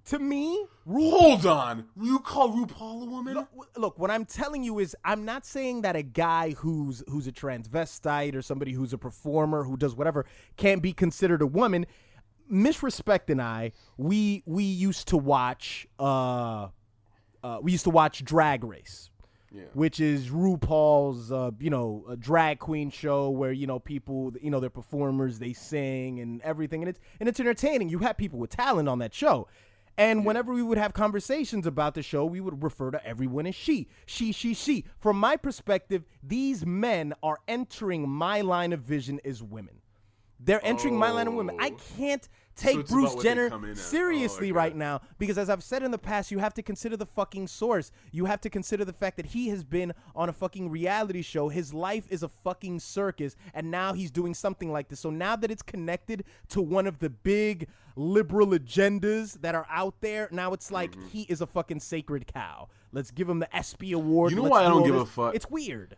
To me, hold on. You call RuPaul a woman? Look, what I'm telling you is I'm not saying that a guy who's a transvestite or somebody who's a performer who does whatever can't be considered a woman. Misrespect and I, we used to watch Drag Race. Yeah. Which is RuPaul's, a drag queen show where, people, they're performers, they sing and everything. And it's entertaining. You have people with talent on that show. And whenever we would have conversations about the show, we would refer to everyone as she. From my perspective, these men are entering my line of vision as women. They're entering my line of women. I can't take Bruce Jenner seriously right now because, as I've said in the past, you have to consider the fucking source. You have to consider the fact that he has been on a fucking reality show. His life is a fucking circus, and now he's doing something like this. So now that it's connected to one of the big liberal agendas that are out there, now it's like he is a fucking sacred cow. Let's give him the ESPY award. You know why I don't give a fuck? It's weird.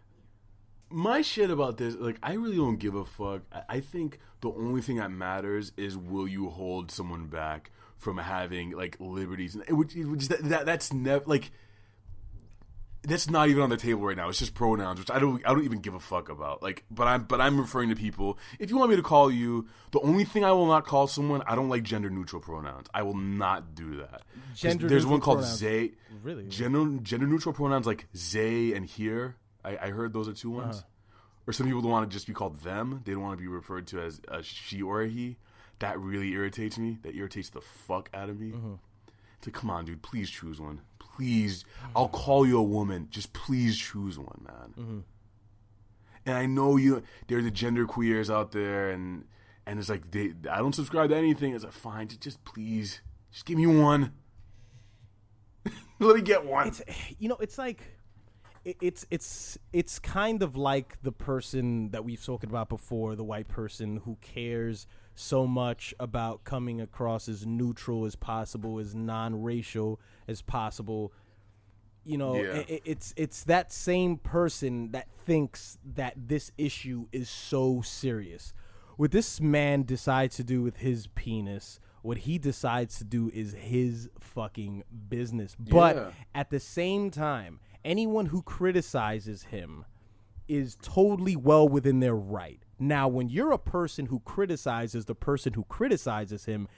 My shit about this, like, I really don't give a fuck. I think the only thing that matters is will you hold someone back from having, like, liberties. That's never, like, that's not even on the table right now. It's just pronouns, which I don't even give a fuck about. Like, but I'm referring to people. If you want me to call you, the only thing I will not call someone, I don't like gender neutral pronouns. I will not do that. There's one called they. Really? Gender neutral pronouns like they and here. I heard those are two ones. Or some people don't want to just be called them. They don't want to be referred to as a she or a he. That really irritates me. That irritates the fuck out of me. It's like, come on, dude. Please choose one. Please. I'll call you a woman. Just please choose one, man. And I know there are the gender queers out there, and it's like, I don't subscribe to anything. It's like, fine. Just please. Just give me one. Let me get one. It's like... It's kind of like the person that we've spoken about before, the white person who cares so much about coming across as neutral as possible, as non-racial as possible. It's that same person that thinks that this issue is so serious. What this man decides to do with his penis, what he decides to do is his fucking business. But at the same time, anyone who criticizes him is totally well within their right. Now, when you're a person who criticizes the person who criticizes him,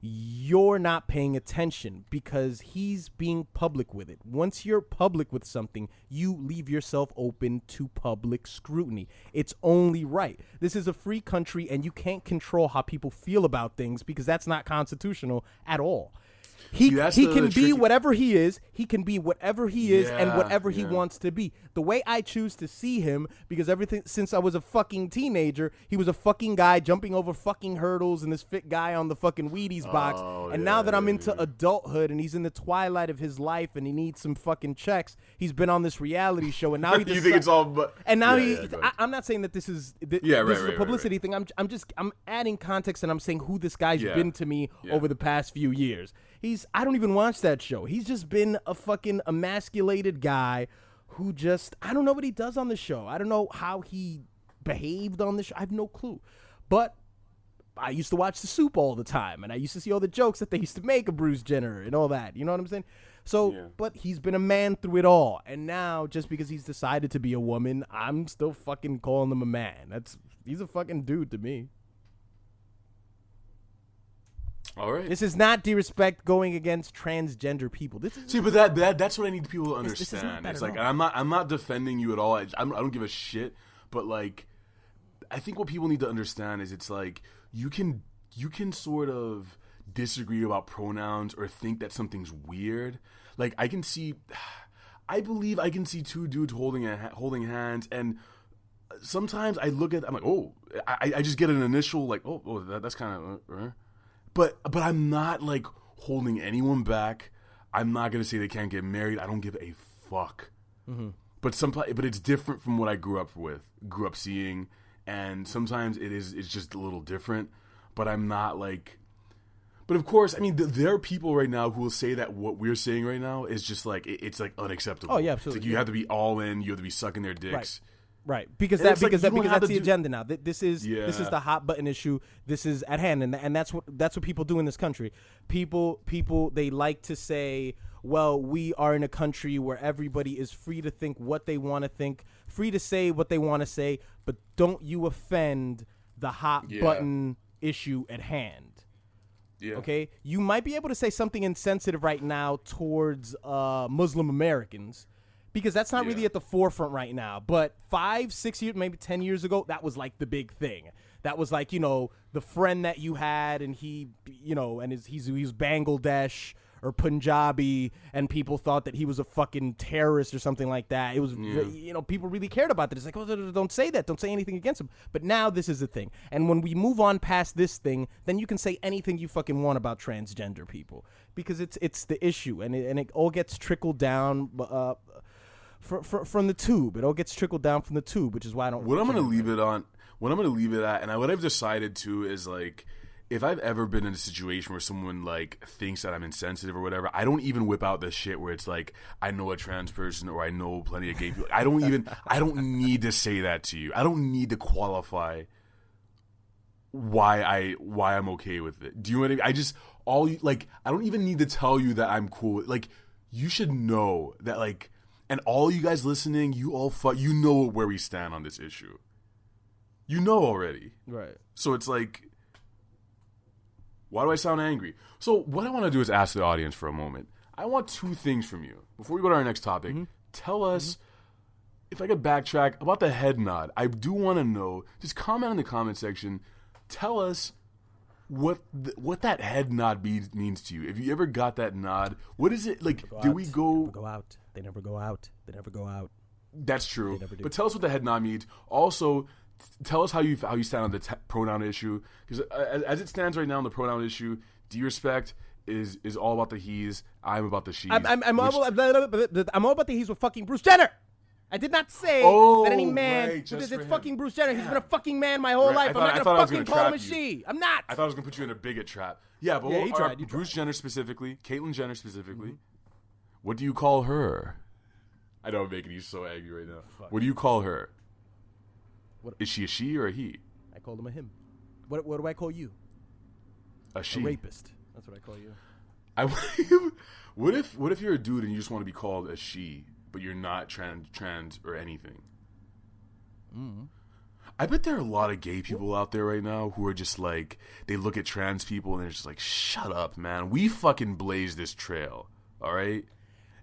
you're not paying attention because he's being public with it. Once you're public with something, you leave yourself open to public scrutiny. It's only right. This is a free country, and you can't control how people feel about things because that's not constitutional at all. He See, can be tricky- whatever he is. He can be whatever he is and Yeah, whatever he yeah. wants to be. The way I choose to see him, because everything since I was a fucking teenager, he was a fucking guy jumping over fucking hurdles and this fit guy on the fucking Wheaties box. And now that I'm into adulthood and he's in the twilight of his life and he needs some fucking checks, he's been on this reality show and now he You think it's all? But and now yeah, go ahead. I'm not saying that this is this Yeah, right, is a right, publicity thing. I'm adding context and I'm saying who this guy's Yeah. been to me Yeah. over the past few years. I don't even watch that show. He's just been a fucking emasculated guy who just, I don't know what he does on the show. I don't know how he behaved on the show. I have no clue. But I used to watch The Soup all the time, and I used to see all the jokes that they used to make of Bruce Jenner and all that. You know what I'm saying? So, Yeah. but he's been a man through it all. And now, just because he's decided to be a woman, I'm still fucking calling him a man. He's a fucking dude to me. All right. This is not D.Respect going against transgender people. This is See, but that's what I need people to This is not understand. that It's at like all. I'm not defending you at all. I don't give a shit. But like, I think what people need to understand is it's like you can sort of disagree about pronouns or think that something's weird. Like I believe I can see two dudes holding hands, and sometimes I look at I'm like, oh, I just get an initial like, oh, that's kind of. But I'm not like holding anyone back. I'm not gonna say they can't get married. I don't give a fuck. Mm-hmm. But it's different from what I grew up seeing, and sometimes it's just a little different. But I'm not like. But of course, I mean, there are people right now who will say that what we're saying right now is just like it's like unacceptable. Oh, yeah, It's absolutely. like you have to be all in. You have to be sucking their dicks. Right, because And it's like, you don't have that's to the do- agenda now. This is Yeah. the hot button issue. This is at hand, and that's what people do in this country. People they like to say, well, we are in a country where everybody is free to think what they want to think, free to say what they want to say, but don't you offend the hot Yeah. button issue at hand. Yeah. Okay, you might be able to say something insensitive right now towards Muslim Americans, because that's not really Yeah. at the forefront right now. But 5, 6 years, maybe 10 years ago, that was like the big thing. That was like, the friend that you had, and he, and he's Bangladesh or Punjabi, and people thought that he was a fucking terrorist or something like that. It was, people really cared about that. It's like, oh, don't say that. Don't say anything against him. But now this is the thing. And when we move on past this thing, then you can say anything you fucking want about transgender people, because it's the issue, and it all gets trickled down from the tube. It all gets trickled down from the tube, which is why I don't. What I'm gonna leave it at, and what I've decided to is like, if I've ever been in a situation where someone like thinks that I'm insensitive or whatever, I don't even whip out the shit where it's like I know a trans person or I know plenty of gay people. I don't need to say that to you. I don't need to qualify why I'm okay with it. Do you know what I mean? I don't even need to tell you that I'm cool with, like, you should know that, like, and all you guys listening, you know where we stand on this issue. You know already. Right. So it's like, why do I sound angry? So what I want to do is ask the audience for a moment. I want two things from you. Before we go to our next topic, tell us, if I could backtrack, about the head nod. I do want to know. Just comment in the comment section. Tell us what that head nod means to you. If you ever got that nod, what is it like? Did we go? Go out. They never go out. They never go out. That's true. never do. But tell us what the head nod means. Also, tell us how you stand on the pronoun issue. Because as it stands right now on the pronoun issue, D.Respect is all about the he's. I'm about the she's. I'm all about the he's with fucking Bruce Jenner. I did not say that any man. right, just It's for him. fucking Bruce Jenner. He's been a fucking man my whole Right, life. I'm not I gonna was fucking gonna call him a trap you. she. I'm not. I thought I was gonna put you in a bigot trap. Yeah, but Yeah, he tried. Bruce Jenner specifically, Caitlyn Jenner specifically. What do you call her? I know I'm making you so angry right now. What do you call her? Is she a she or a he? I called him a him. What do I call you? A she. A rapist. That's what I call you. What if you're a dude and you just want to be called a she, but you're not trans or anything? I bet there are a lot of gay people out there right now who are just like, they look at trans people and they're just like, shut up, man. We fucking blazed this trail, all right?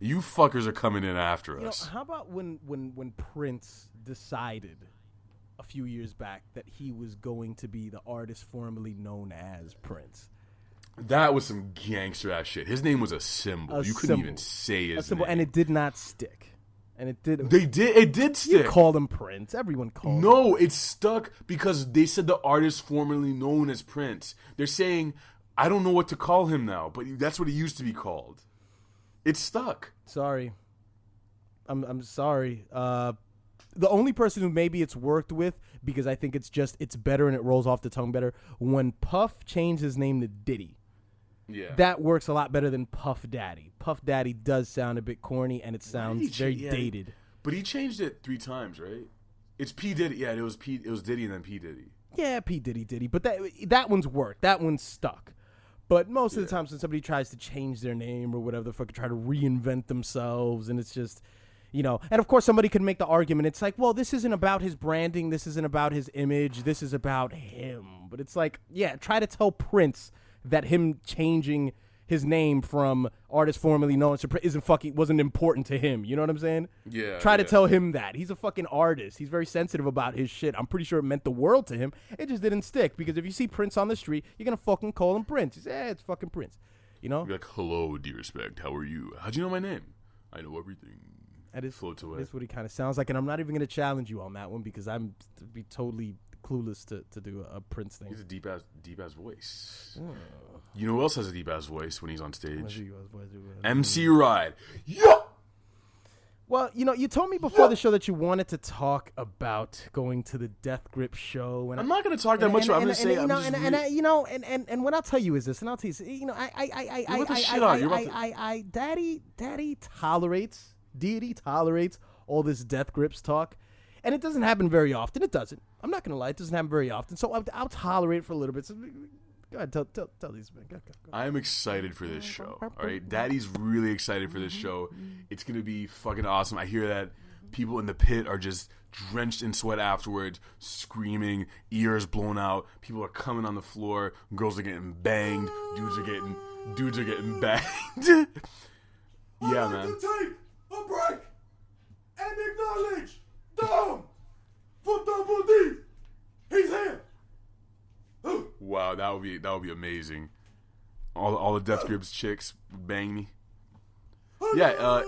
You fuckers are coming in after us. How about when Prince decided a few years back that he was going to be the artist formerly known as Prince? That was some gangster ass shit. His name was a symbol. You couldn't even say his name. And it did not stick. And it did. It did stick. You called him Prince. Everyone called him. No, it stuck because they said the artist formerly known as Prince. They're saying, I don't know what to call him now, but that's what he used to be called. It stuck. Sorry. I'm sorry. The only person who maybe it's worked with, because I think it's better and it rolls off the tongue better, when Puff changed his name to Diddy. Yeah. That works a lot better than Puff Daddy. Puff Daddy does sound a bit corny and it sounds very dated. But he changed it 3 times, right? It's P Diddy. Yeah, it was Diddy and then P Diddy. Yeah, P Diddy. But that one's worked. That one's stuck. But most of the times when somebody tries to change their name or whatever the fuck, try to reinvent themselves, and it's just, and of course somebody could make the argument. It's like, well, this isn't about his branding. This isn't about his image. This is about him. But it's like, yeah, try to tell Prince that him changing his name from artist formerly known as Prince wasn't important to him. You know what I'm saying? Yeah. Try to tell him that. He's a fucking artist. He's very sensitive about his shit. I'm pretty sure it meant the world to him. It just didn't stick, because if you see Prince on the street, you're going to fucking call him Prince. You say, it's fucking Prince. You know? You're like, hello, D.respect. How are you? How'd you know my name? I know everything. Floats away. That's what he kind of sounds like, and I'm not even going to challenge you on that one, because I'm be totally clueless to do a Prince thing. He's a deep ass voice. Oh. You know who else has a deep ass voice when he's on stage? MC Ride. Yeah. Well, you told me before the show that you wanted to talk about going to the Death Grip show, and I'm not going to talk that much. I'm going to say, and what I'll tell you is this, and I'll tell you, Daddy tolerates all this Death Grips talk. And it doesn't happen very often. It doesn't. I'm not going to lie. It doesn't happen very often. So I'll tolerate it for a little bit. So go ahead. Tell these men. Go. I'm excited for this show. All right. Daddy's really excited for this show. It's going to be fucking awesome. I hear that people in the pit are just drenched in sweat afterwards, screaming, ears blown out. People are coming on the floor. Girls are getting banged. Dudes are getting banged. Yeah, man. Take a break and acknowledge Dom for Double D. He's here. Wow, that would be amazing. All the Death Grips chicks would bang me. Yeah.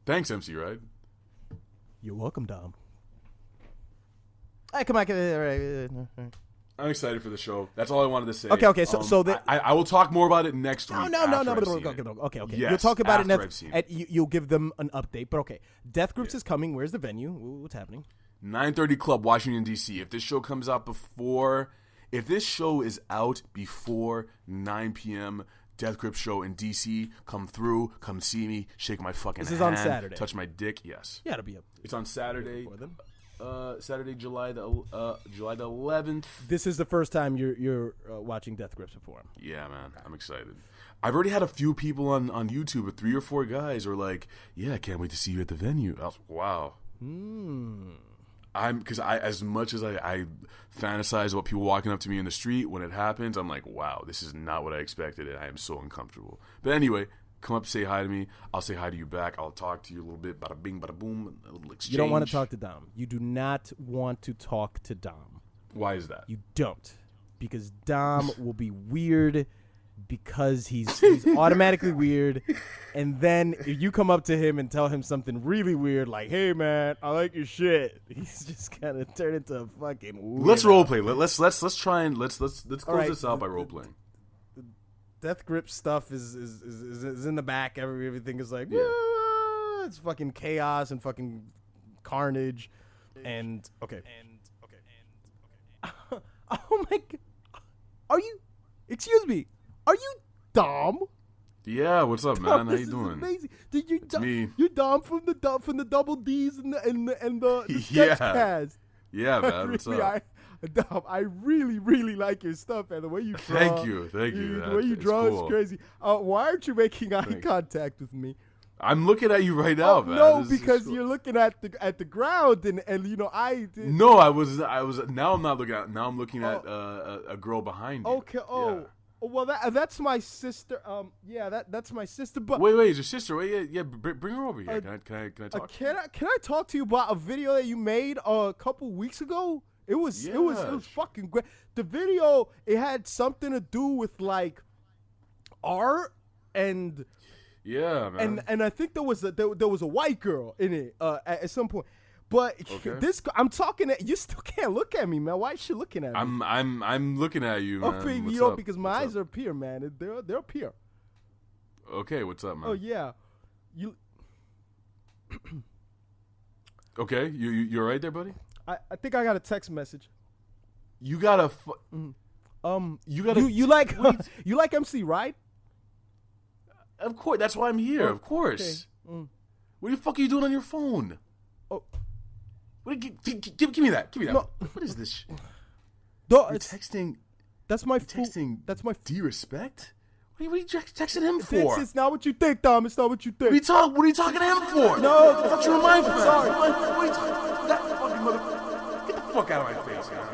Thanks, MC Ride. You're welcome, Dom. Hey, come on. I'm excited for the show. That's all I wanted to say. Okay. I will talk more about it next week. No. Okay. Yes, you'll talk about it next. And you'll give them an update. But okay, Death Grips is coming. Where's the venue? What's happening? 9:30 Club, Washington D.C. If this show is out before 9 p.m., Death Grip show in D.C. Come through, come see me, shake my fucking hand. This is on Saturday. Touch my dick. Yes. Yeah, it'll be up. It's on Saturday. Saturday, July the 11th. This is the first time you're watching Death Grips perform. Yeah, man, I'm excited. I've already had a few people on YouTube, but 3 or 4 guys are like, "Yeah, I can't wait to see you at the venue." I was wow. Because as much as I fantasize about people walking up to me in the street when it happens, I'm like, wow, this is not what I expected, and I am so uncomfortable. But anyway. Come up, say hi to me. I'll say hi to you back. I'll talk to you a little bit. Bada bing, bada boom. A little exchange. You don't want to talk to Dom. You do not want to talk to Dom. Why is that? You don't. Because Dom will be weird because he's automatically weird. And then if you come up to him and tell him something really weird, like, hey, man, I like your shit, he's just going to turn into a fucking weirdo. Let's role play. Let's try and let's close this out by role playing. Death Grip stuff is in the back. Everything is like, it's fucking chaos and fucking carnage. And okay. Oh my god. Are you? Excuse me. Are you Dom? Yeah. What's up, man? How you doing? Amazing. Did you? Me. You're Dom from the Double D's and the sketch cast. Yeah, man. What's up? Dom, I really, really like your stuff, and the way you draw. Thank you. The way you draw is crazy. Why aren't you making eye contact with me? I'm looking at you right now, man. No, because you're looking at the ground, and I did. No, I was. Now I'm not looking at. Now I'm looking at a girl behind you. Okay. Oh. Yeah. Well, that's my sister. That's my sister. But wait, is your sister? Wait, yeah. Bring her over here. Can I talk? Can I talk to you about a video that you made a couple weeks ago? It was fucking great. The video, it had something to do with like art and man. and I think there was a white girl in it at some point. But I'm talking at you. Still can't look at me, man. Why is she looking at me? I'm looking at you, man. What's up? Because my eyes are up here, man. They're up here. Okay, what's up, man? Oh yeah, you. Okay, you're right there, buddy. I think I got a text message. You got a. You like you like MC, right? Of course, that's why I'm here. Of course. Okay. What the fuck are you doing on your phone? Oh, give me that. Give me that. No. What is this? You're texting. That's my texting. That's my D.respect. What are you texting him for? It's not what you think, Tom. It's not what you think. What are you talking to him for? No, I thought you were my friend. Sorry. What are you talking? That fucking mother. Get the fuck out of my face, man.